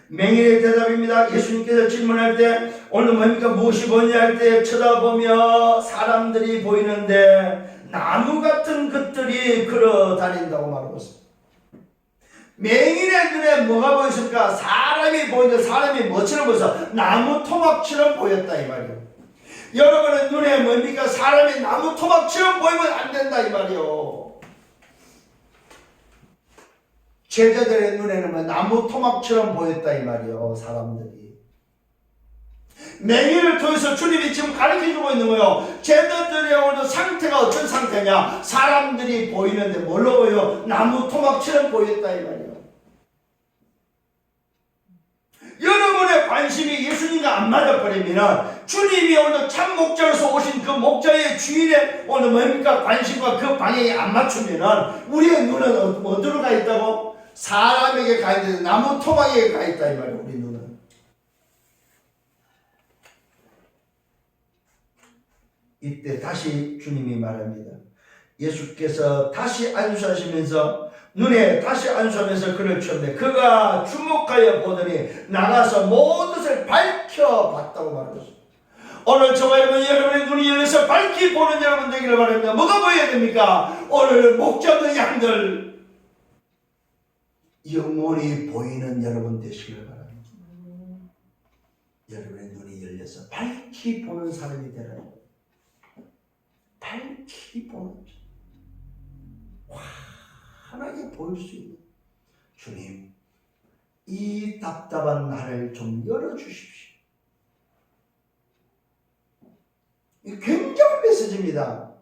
맹인의 대답입니다. 예수님께서 질문할 때 오늘 뭡니까? 무엇이 보이냐 할 때 쳐다보며 사람들이 보이는데 나무 같은 것들이 걸어 다닌다고 말하고 있습니다. 맹인의 눈에 뭐가 보였습니까? 사람이 보이는데 사람이 뭐처럼 보여서 나무 토막처럼 보였다 이 말이에요. 여러분의 눈에 뭡니까? 사람이 나무 토막처럼 보이면 안 된다 이 말이에요. 제자들의 눈에는 나무 토막처럼 보였다 이 말이에요. 사람들이. 맹인을 통해서 주님이 지금 가르쳐주고 있는 거예요. 제자들의 오늘 상태가 어떤 상태냐? 사람들이 보이는데 뭘로 보여? 나무 토막처럼 보였다 이 말이에요. 여러분의 관심이 예수님과 안 맞아버리면 주님이 오늘 참 목자로서 오신 그 목자의 주인의 오늘 뭡니까? 관심과 그 방향이 안 맞추면 우리의 눈은 어디로 가 있다고? 사람에게 가 있는데 나무 토막에게 가 있다 이 말이에요. 우리 눈은. 이때 다시 주님이 말합니다. 예수께서 다시 안수하시면서 눈에 다시 안수하면서 그를 쳤는데 그가 주목하여 보더니 나가서 모든 것을 밝혀봤다고 말하고 있습니다. 오늘 저와 여러분의 눈이 열려서 밝히 보는 여러분 되기를 바랍니다. 뭐가 보여야 됩니까? 오늘 목자의 양들 영혼이 보이는 여러분 되시길 바랍니다. 여러분의 눈이 열려서 밝히 보는 사람이 되라. 밝히 보는 환하게 보일 수 있는 주님, 이 답답한 나를 좀 열어주십시오. 이 굉장한 메시지입니다.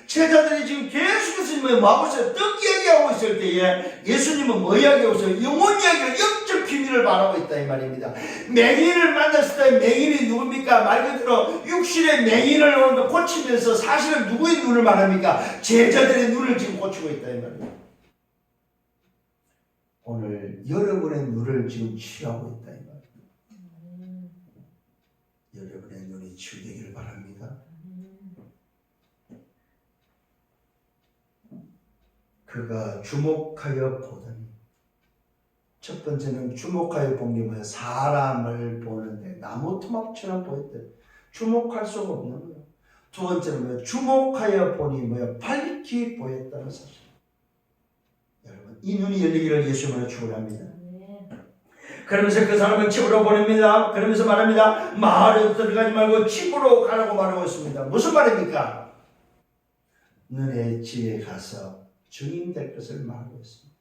제자들이 지금 계속해서 뭐 하고 있어요? 떡 이야기하고 있을 때에 예수님은 뭐 이야기하고 있어요? 영혼 이야기를, 영적 비밀을 말하고 있다 이 말입니다. 맹인을 만났을 때 맹인이 누굽니까? 말 그대로 육신의 맹인을 오늘 고치면서 사실은 누구의 눈을 말합니까? 제자들의 눈을 지금 고치고 있다 이 말입니다. 오늘 여러분의 눈을 지금 치유하고 있다 이 말입니다. 여러분의 눈이 치유되기를 바랍니다. 그가 주목하여 보더니, 첫 번째는 주목하여 본 게 뭐예요? 사람을 보는데 나무 토막처럼 보였대. 주목할 수가 없는 거예요. 두 번째는 뭐예요? 주목하여 보니 뭐예요? 밝히 보였다는 사실. 여러분, 이 눈이 열리기를 예수님으로 축원합니다. 그러면서 그 사람은 집으로 보냅니다. 그러면서 말합니다. 마을에 들어가지 말고 집으로 가라고 말하고 있습니다. 무슨 말입니까? 너네 집에 가서 증인될 것을 말하고 있습니다.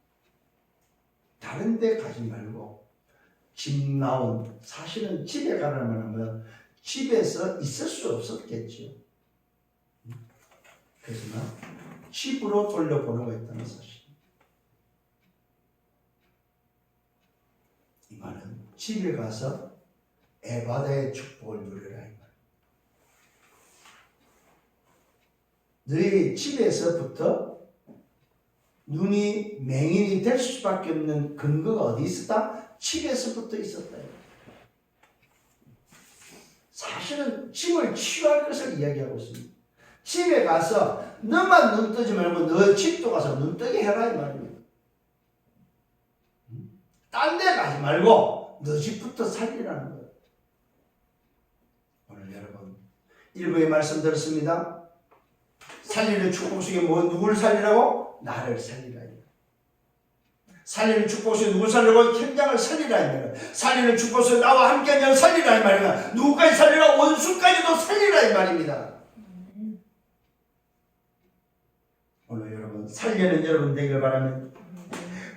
다른 데 가지 말고 집 나온, 사실은 집에 가라는 말은 집에서 있을 수 없었겠죠. 그래서 집으로 돌려보내고 있다는 사실. 이 말은 집에 가서 에바다의 축복을 누리라 이 말. 너희 집에서부터 눈이 맹인이 될 수밖에 없는 근거가 어디 있었다? 집에서부터 있었다. 사실은 집을 치유할 것을 이야기하고 있습니다. 집에 가서 너만 눈 뜨지 말고 너 집도 가서 눈 뜨게 해라 이 말입니다. 딴 데 가지 말고 너 집부터 살리라는 거예요. 오늘 여러분 일부의 말씀 들었습니다. 살리는 축복 속에 누구를 살리라고? 나를 살리라. 살리는 축복 속에 누굴 살리라고? 현장을 살리라 이 말이야. 살리는 축복 속에 나와 함께한 자를 살리라 이 말이야. 누구까지 살리라? 원수까지도 살리라 이 말입니다. 오늘 여러분 살리는 여러분 되길 바랍니다.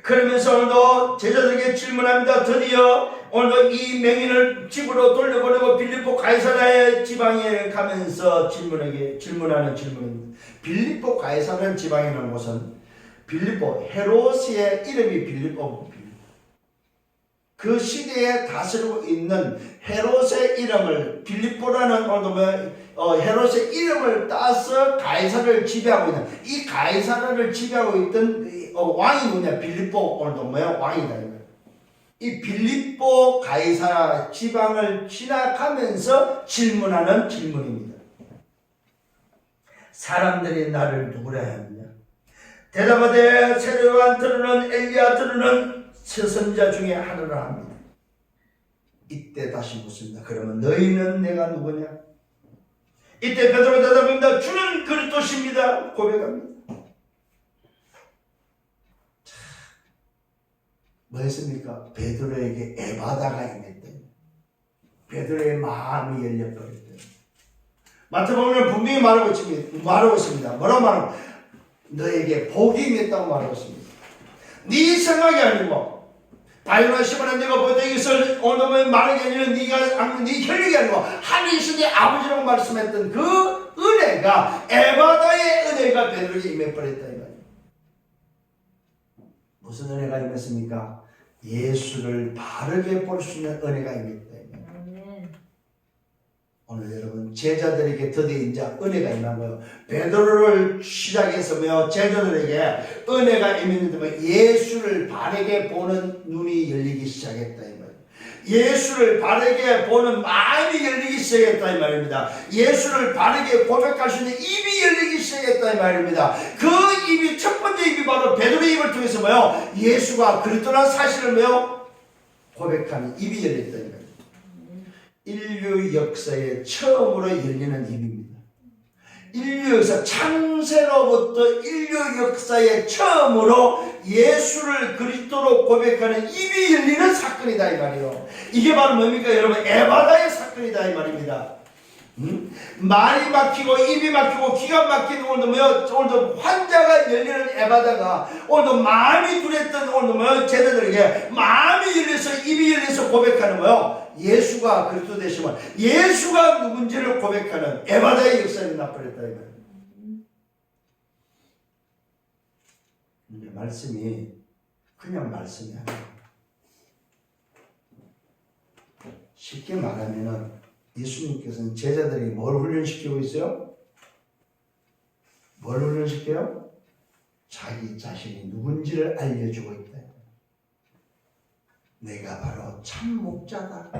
그러면서 오늘도 제자들에게 질문합니다. 드디어 오늘도 이 맹인을 집으로 돌려보내고 빌립보 가이사랴의 지방에 가면서 질문하는 질문입니다. 빌립보 가이사랴 지방이라는 곳은 빌립보, 헤롯의 이름이 빌립보. 그 시대에 다스리고 있는 헤롯의 이름을, 빌립보라는 헤롯의 이름을 따서 가이사랴를 지배하고 있는, 이 가이사랴를 지배하고 있던 왕이 누구냐? 빌립보, 오늘도 뭐야? 왕이다. 이 빌립보 가이사랴 지방을 지나가면서 질문하는 질문입니다. 사람들이 나를 누구라 하느냐? 대답하되 세례요한 들으는 엘리야 들으는 서선자 중에 하나라 합니다. 이때 다시 묻습니다. 그러면 너희는 내가 누구냐? 이때 베드로가 대답합니다. 주는 그리스도십니다. 고백합니다. 뭐 했습니까? 베드로에게 에바다가 임했대. 베드로의 마음이 열렸거든요. 마태복음은 분명히 말하고 있습니다. 뭐라고 말하고? 너에게 복이 임했다고 말하고 있습니다. 네 생각이 아니고 바요나 시몬아 내가 보다 이것을 오늘 말하기 아니라 네 혈육이 아니고 하늘이신 네 아버지라고 말씀했던 그 은혜가, 에바다의 은혜가 베드로에게 임해버렸다 이 말이에요. 무슨 은혜가 임했습니까? 예수를 바르게 볼 수 있는 은혜가 임했다. 오늘 여러분 제자들에게 드디어 이제 은혜가 임한 거예요. 베드로를 시작해서 제자들에게 은혜가 임했는데 예수를 바르게 보는 눈이 열리기 시작했다 이 말이에요. 예수를 바르게 보는 마음이 열리기 시작했다 이 말입니다. 예수를 바르게 고백할 수 있는 입이 열리기 시작했다 이 말입니다. 그 입이, 첫 번째 입이 바로 베드로의 입을 통해서 예수가 그리스도라는 사실을 고백하는 입이 열렸다 이 말입니다. 인류 역사에 처음으로 열리는 입입니다. 인류 역사, 창세로부터 인류 역사에 처음으로 예수를 그리스도로 고백하는 입이 열리는 사건이다 이 말이에요. 이게 바로 뭡니까 여러분? 에바다의 사건이다 이 말입니다. 말이 막히고 입이 막히고 기가 막힌 오늘도 환자가 열리는 에바다가 오늘도 마음이 두렸던 오늘도 제자들에게 마음이 열려서 입이 열려서 고백하는 거예요. 예수가 그리스도 되시면 예수가 누군지를 고백하는 에바다의 역사에 나버렸다 이 말이에요. 이제 말씀이 그냥 말씀이 아니에요. 쉽게 말하면은 예수님께서는 제자들이 뭘 훈련시키고 있어요? 뭘 훈련시켜요? 자기 자신이 누군지를 알려주고 있다. 내가 바로 참 목자다.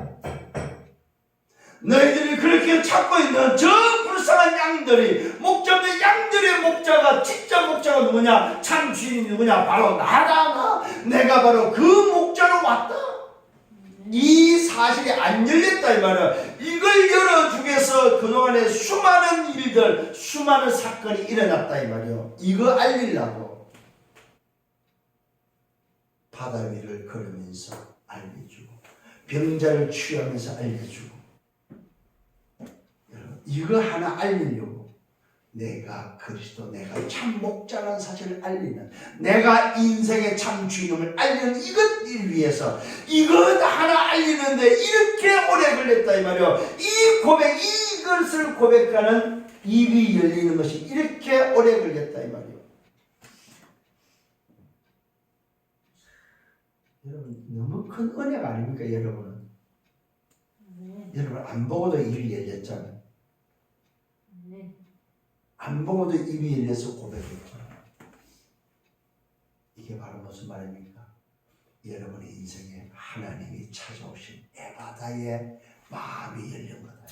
너희들이 그렇게 찾고 있는 저 불쌍한 양들이, 목자들 양들의 목자가, 진짜 목자가 누구냐? 참 주인이 누구냐? 바로 나다. 내가 바로 그 목자로 왔다. 이 사실이 안 열렸다 이 말이야. 이걸 열어주기 위해서 그동안에 수많은 일들, 수많은 사건이 일어났다 이 말이야. 이거 알리려고 바다 위를 걸으면서 알려주고, 병자를 취하면서 알려주고, 이거 하나 알리려고 내가 그리스도, 내가 참 목자라는 사실을 알리는, 내가 인생의 참 주인임을 알리는 이것을 위해서 이것 하나 알리는데 이렇게 오래 걸렸다 이 말이요. 이 고백, 이것을 고백하는 입이 열리는 것이 이렇게 오래 걸렸다 이 말이요. 여러분, 너무 큰 은혜가 아닙니까 여러분은? 여러분 안 보고도 입이 열렸잖아요. 안 보고도 입이 열려서 고백했죠. 이게 바로 무슨 말입니까? 여러분의 인생에 하나님이 찾아오신 에바다의 마음이 열린 거다.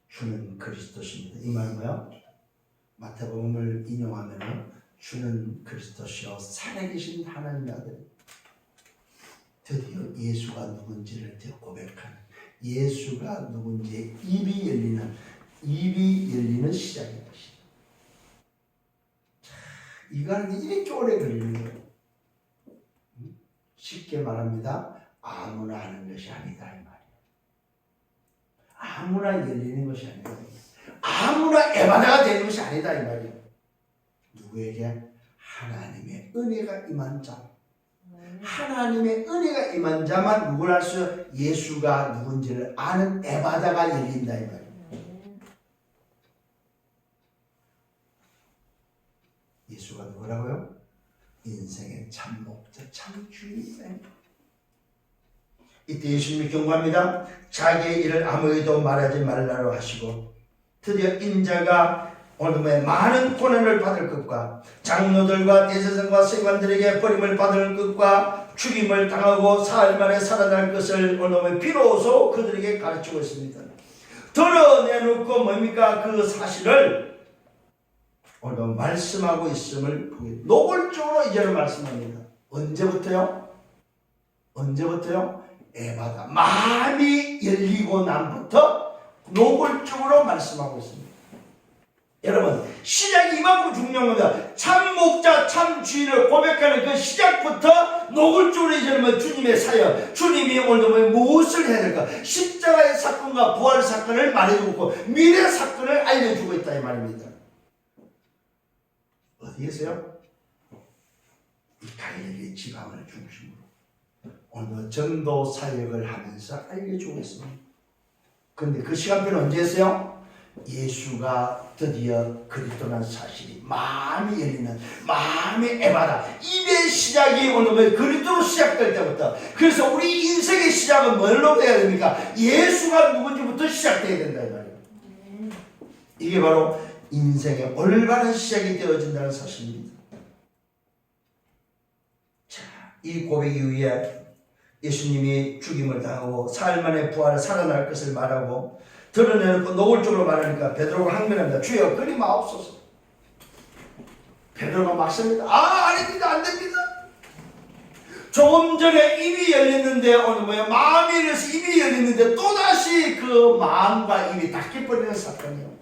주는 그리스도십니다. 이 말은 뭐야? 마태복음을 인용하면 주는 그리스도시요 살아계신 하나님의 아들. 드디어 예수가 누군지를 고백하는, 예수가 누군지 입이 열리는 시작인 것이다. 이거 하는데 이렇게 오래 걸리는 거예요. 쉽게 말합니다. 아무나 하는 것이 아니다 이 말이에요. 아무나 열리는 것이 아니다. 아무나 에바다가 되는 것이 아니다 이 말이에요. 누구에게? 하나님의 은혜가 임한 자. 하나님의 은혜가 임한 자만 누구를 알 수? 예수가 누군지를 아는 에바다가 열린다 이 말이에요. 예수가 누구라고요? 인생의 참 목자, 참 주인이다. 이때 예수님이 경고합니다. 자기의 일을 아무에도 말하지 말라고 하시고, 드디어 인자가 오늘 많은 고난을 받을 것과 장로들과 대제사장과 세관들에게 버림을 받을 것과 죽임을 당하고 사흘 만에 살아날 것을 오늘 비로소 그들에게 가르치고 있습니다. 드러내놓고 뭡니까? 그 사실을 오늘 말씀하고 있음을 노골적으로 이제는 말씀합니다. 언제부터요? 언제부터요? 에바다 마음이 열리고 난부터 노골적으로 말씀하고 있습니다. 여러분, 시작이 이만큼 중요한 겁니다. 참 목자, 참 주인을 고백하는 그 시작부터 노골적으로 이제는 주님의 사역, 주님이 오늘 무엇을 해야 될까? 십자가의 사건과 부활 사건을 말해주고 미래 사건을 알려주고 있다 이 말입니다. 어디에서요? 이 갈릴리 지방을 중심으로 오늘 전도 사역을 하면서 알려주고 있습니다. 그런데 그 시간표는 언제였어요? 예수가 드디어 그리스도라는 사실이 마음이 열리는, 마음이 에바다, 입의 시작이 오늘 그리스도로 시작될 때부터. 그래서 우리 인생의 시작은 뭘로 돼야 됩니까? 예수가 누군지부터 시작돼야 된다 이 말이에요. 이게 바로 인생의 올바른 시작이 되어진다는 사실입니다. 자, 이 고백 이후에 예수님이 죽임을 당하고 사흘 만에 부활을 살아날 것을 말하고 드러내놓고 노골적으로 말하니까 베드로가 항변합니다. 주여 그리 마옵소서. 베드로가 막습니다. 아닙니다. 안 됩니다. 조금 전에 입이 열렸는데 오늘 마음이 열려서 입이 열렸는데 또다시 그 마음과 입이 닫혀버리는 사건이에요.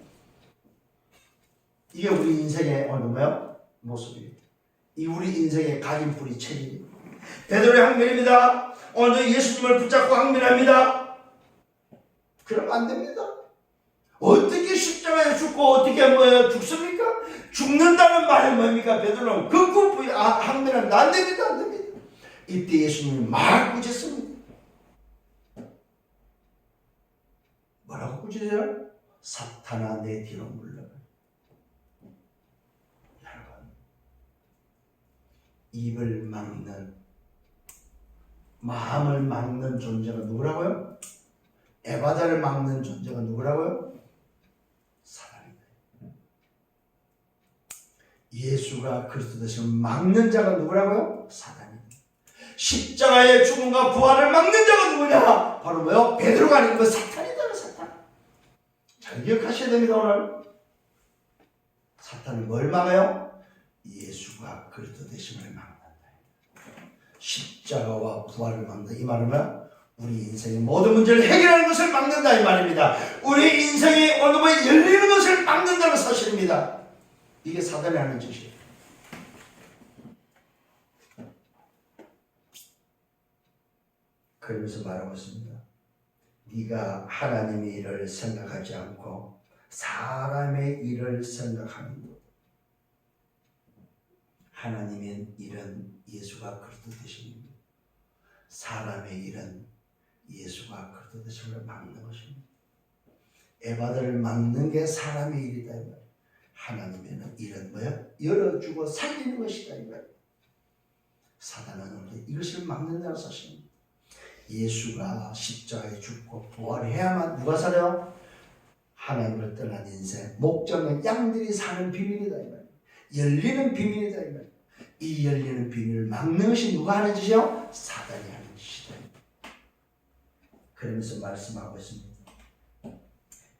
이게 우리 인생의 오늘 모습이에요. 이 우리 인생의 각인 뿌리 체질이에요. 베드로의 항변입니다. 오늘 예수님을 붙잡고 항변합니다. 그러면 안 됩니다. 어떻게 십자가에 죽고 어떻게 죽습니까? 죽는다는 말은 뭡니까? 베드로는 극구 항변합니다. 안 됩니다. 안 됩니다. 이때 예수님이 막 꾸짖습니다. 뭐라고 꾸짖어요? 사탄아 내 뒤로 물러가. 입을 막는, 마음을 막는 존재가 누구라고요? 에바다를 막는 존재가 누구라고요? 사단이다. 예수가 그리스도 되심을 막는 자가 누구라고요? 사단입니다. 십자가의 죽음과 부활을 막는 자가 누구냐? 바로 뭐요? 베드로가 아닌 그 사탄이다. 사탄. 잘 기억하셔야 됩니다. 오늘 사탄은 뭘 막아요? 예수가 그리스도 되심을 막는다. 십자가와 부활을 막는다. 이 말은 뭐야? 우리 인생의 모든 문제를 해결하는 것을 막는다 이 말입니다. 우리 인생이 오늘부터 열리는 것을 막는다는 사실입니다. 이게 사단이 하는 짓이에요. 그러면서 말하고 있습니다. 네가 하나님의 일을 생각하지 않고 사람의 일을 생각하는 것. 하나님의 일은 예수가 그리스도 되십니다. 사람의 일은 예수가 그리스도 되심을 막는 것입니다. 에바들을 막는 게 사람의 일이다 이 말이에요. 하나님의 일은 뭐야? 열어주고 살리는 것이다 이 말이에요. 사단은 이것을 막는다는 사실입니다. 예수가 십자가에 죽고 부활해야만 누가 살아요? 하나님을 떠난 인생, 목적은 양들이 사는 비밀이다 이 말이에요. 열리는 비밀이다 이 말이에요. 이 열리는 비밀을 막는 것이 누가 하는 짓이요? 사단이 하는 짓이다. 그러면서 말씀하고 있습니다.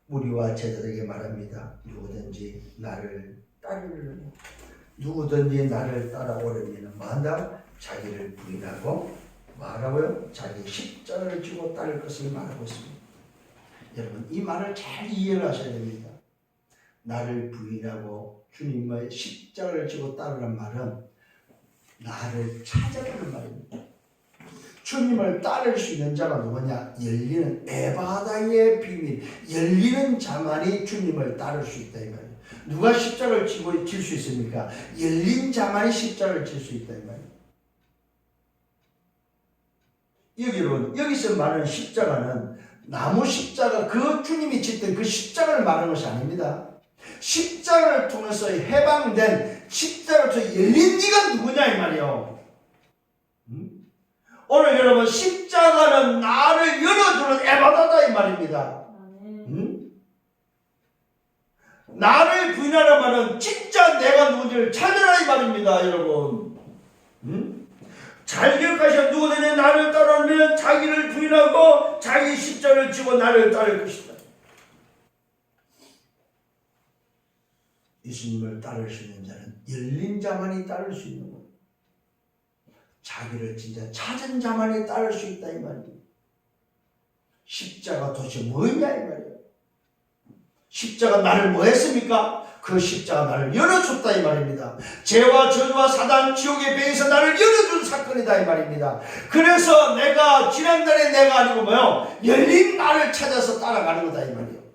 우리와 제자들에게 말합니다. 누구든지 나를 따르려면, 누구든지 나를 따라오려면 뭐한다? 자기를 부인하고 말하고요. 자기 십자가를 지고 따를 것을 말하고 있습니다. 여러분 이 말을 잘 이해를 하셔야 됩니다. 나를 부인하고 주님의 십자가를 지고 따르란 말은 나를 찾아가는 말입니다. 주님을 따를 수 있는 자가 누구냐? 열리는 에바다의 비밀, 열리는 자만이 주님을 따를 수 있다 이 말이에요. 누가 십자가를 지고 질 수 있습니까? 열린 자만이 십자가를 질 수 있다 이 말이에요. 여기서 말하는 십자가는 나무 십자가, 그 주님이 짓던 그 십자가를 말하는 것이 아닙니다. 십자가를 통해서 해방된, 십자가를 통해서 열린 네가 누구냐 이 말이에요. 오늘 여러분 십자가는 나를 열어주는 에바다다 이 말입니다. 나를 부인하는 말은 진짜 내가 누군지를 찾으라 이 말입니다. 여러분 잘 기억하셔. 누구든지 나를 따르면 자기를 부인하고 자기 십자가를 지고 나를 따를 것이다. 예수님을 따를 수 있는 자는 열린 자만이 따를 수 있는 것. 자기를 진짜 찾은 자만이 따를 수 있다 이 말이에요. 십자가 도대체 뭐냐 이 말이에요. 십자가 나를 뭐 했습니까? 그 십자가 나를 열어줬다 이 말입니다. 죄와 저주와 사단 지옥의 배에서 나를 열어준 사건이다 이 말입니다. 그래서 내가 지난달에 내가 아니고 뭐요? 열린 나를 찾아서 따라가는 거다 이 말이에요.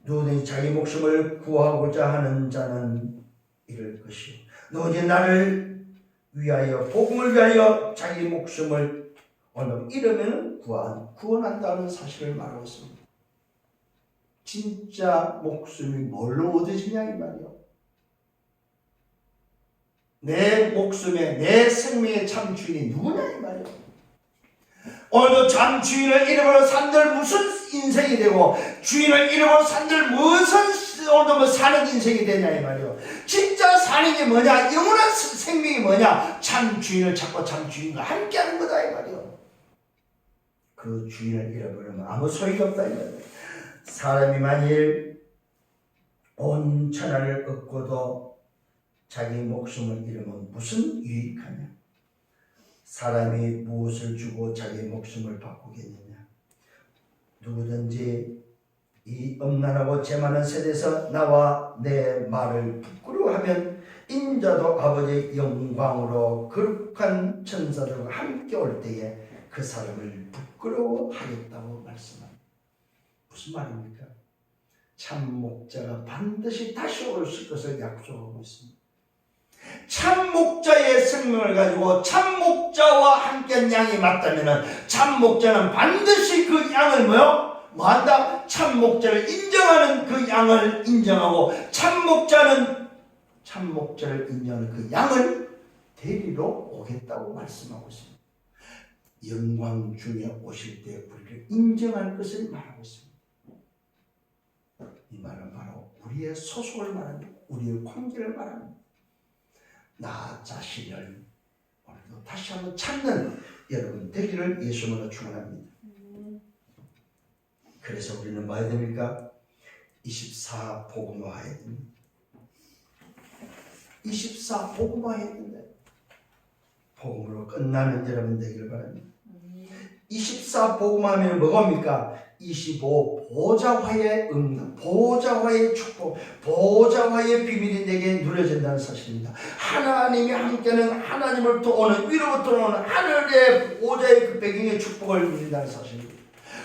누구든지 자기 목숨을 구하고자 하는 자는 잃을 것이요, 누구든지 나를 위하여 복음을 위하여 자기 목숨을 잃으면 구원한다는 사실을 말하고 있습니다. 진짜 목숨이 뭘로 얻어지냐 이 말이요. 내 목숨의, 내 생명의 참 주인이 누구냐 이 말이요. 오늘도 참 주인을 잃어버려 산들 무슨 인생이 되고, 주인을 잃어버려 산들 무슨 오늘도 사는 인생이 되냐 이 말이요. 진짜 사는 게 뭐냐? 영원한 생명이 뭐냐? 참 주인을 찾고 참 주인과 함께하는 거다 이 말이요. 그 주인을 잃어버리면 아무 소용이 없다 이 말이요. 사람이 만일 온 천하를 얻고도 자기 목숨을 잃으면 무슨 유익하냐? 사람이 무엇을 주고 자기 목숨을 바꾸겠느냐? 누구든지 이 엄난하고 죄 많은 세대에서 나와 내 말을 부끄러워하면 인자도 아버지의 영광으로 거룩한 천사들과 함께 올 때에 그 사람을 부끄러워하겠다고 말씀합니다. 무슨 말입니까? 참 목자가 반드시 다시 올 것을 약속하고 있습니다. 참 목자의 생명을 가지고 참 목자와 함께한 양이 맞다면 참 목자는 반드시 그 양을 뭐한다? 참 목자를 인정하는 그 양을 인정하고, 참 목자는 참 목자를 인정하는 그 양을 데리러 오겠다고 말씀하고 있습니다. 영광 중에 오실 때 우리를 인정할 것을 말하고 있습니다. 이 말은 바로 우리의 소속을 말합니다. 우리의 관계를 말합니다. 나 자신을 오늘도 다시 한번 찾는 여러분 되기를 예수님으로 축원합니다. 그래서 우리는 뭐 해야 됩니까? 24 복음화해야 됩니다. 24 복음화해야 된다. 복음으로 끝나는 여러분 되기를 바랍니다. 24 복음하면 뭐겁니까? 25 보좌화의 응답, 보좌화의 축복, 보좌화의 비밀이 내게 누려진다는 사실입니다. 하나님이 함께는 하나님을 오는 위로부터 오는 하늘의 보좌의 그 배경의 축복을 누린다는 사실입니다.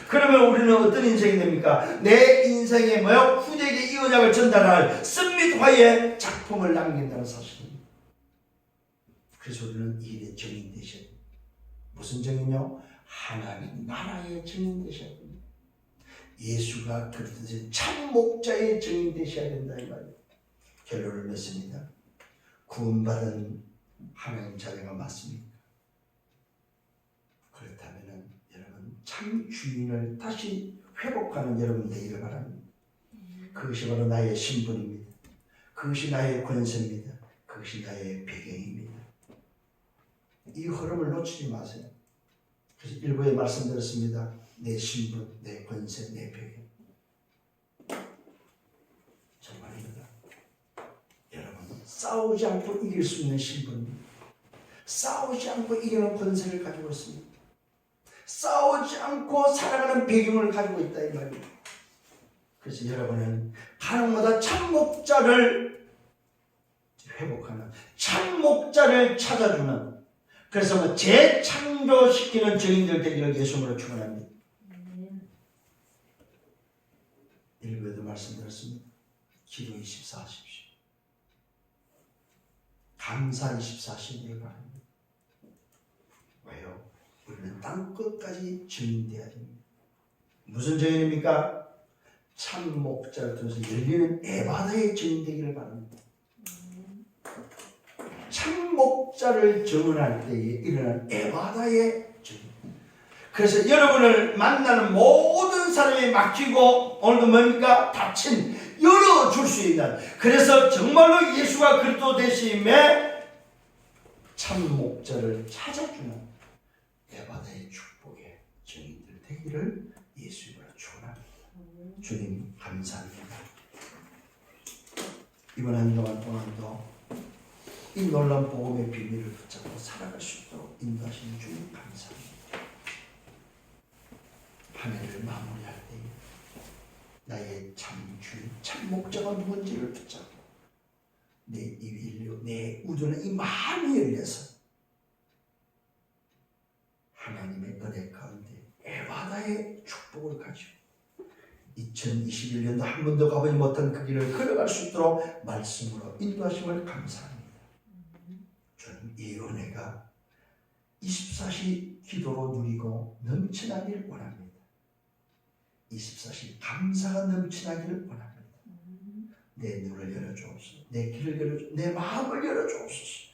그러면 우리는 어떤 인생이 됩니까? 내 인생에 뭐요? 후대에게 이 언약을 전달할 썸밋화의 작품을 남긴다는 사실입니다. 그래서 우리는 이 일의 증인 되셔야 됩니다. 무슨 증인요? 하나님 나라의 증인 되셔야 됩니다. 예수가 그리스도의 참 목자의 증인 되셔야 된다 이 말이에요. 결론을 맺습니다. 구원받은 하나님 자녀가 맞습니까? 그렇다면 여러분 참 주인을 다시 회복하는 여러분 되기를 바랍니다. 그것이 바로 나의 신분입니다. 그것이 나의 권세입니다. 그것이 나의 배경입니다. 이 흐름을 놓치지 마세요. 그래서 일부에 말씀드렸습니다. 내 신분, 내 권세, 내 배경. 정말입니다. 여러분 싸우지 않고 이길 수 있는 신분입니다. 싸우지 않고 이기는 권세를 가지고 있습니다. 싸우지 않고 살아가는 배경을 가지고 있다 이 말입니다. 그래서 여러분은 가능마다 참 목자를 회복하는 참 목자를 찾아주는 그래서 뭐 재창조시키는 증인들 되기를 예수님으로 축원합니다. 일부에도 말씀드렸습니다. 기도 24 하십시오. 감사 24 하시기를 바랍니다. 왜요? 우리는 땅끝까지 증인되어야 됩니다. 무슨 증인입니까? 참 목자를 통해서 열리는 에바다의 증인 되기를 바랍니다. 참 목자를 증언할 때에 일어난 에바다의 증인. 그래서 여러분을 만나는 모든 사람이 막히고 오늘도 뭡니까? 닫힌 열어줄 수 있는 그래서 정말로 예수가 그리스도 되심에 참 목자를 찾아주는 에바다의 축복의 증인들 되기를 예수님으로 축원합니다. 주님 감사합니다. 이번 한 주간 동안도 이 놀라운 복음의 비밀을 붙잡고 살아갈 수 있도록 인도하시는 주님 감사합니다. 한 해를 마무리할 때 나의 참 주인, 참 목자가 누군지를 붙잡고 내 입이 열려 내 우둔의 이 마음이 열려서 하나님의 은혜 가운데 에바다의 축복을 가지고 2021년도 한 번도 가보지 못한 그 길을 걸어갈 수 있도록 말씀으로 인도하심을 감사합니다. 저는 이 은혜가 24시 기도로 누리고 넘쳐나기를 원합니다. 24시 감사가 넘쳐나기를 원합니다. 내 눈을 열어주옵소서. 내 길을 열어주옵소서. 내 마음을 열어주옵소서.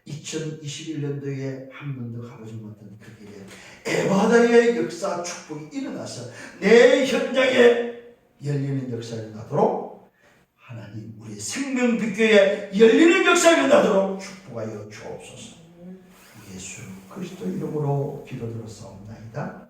2021년도에 한 번도 가보지 못한 그 길에 에바다의 역사 축복이 일어나서 내 현장에 열리는 역사가 일어나도록 하나님 우리 생명빛교회에 열리는 역사가 일어나도록 축복하여 주옵소서. 예수 그리스도 이름으로 기도드렸사옵나이다.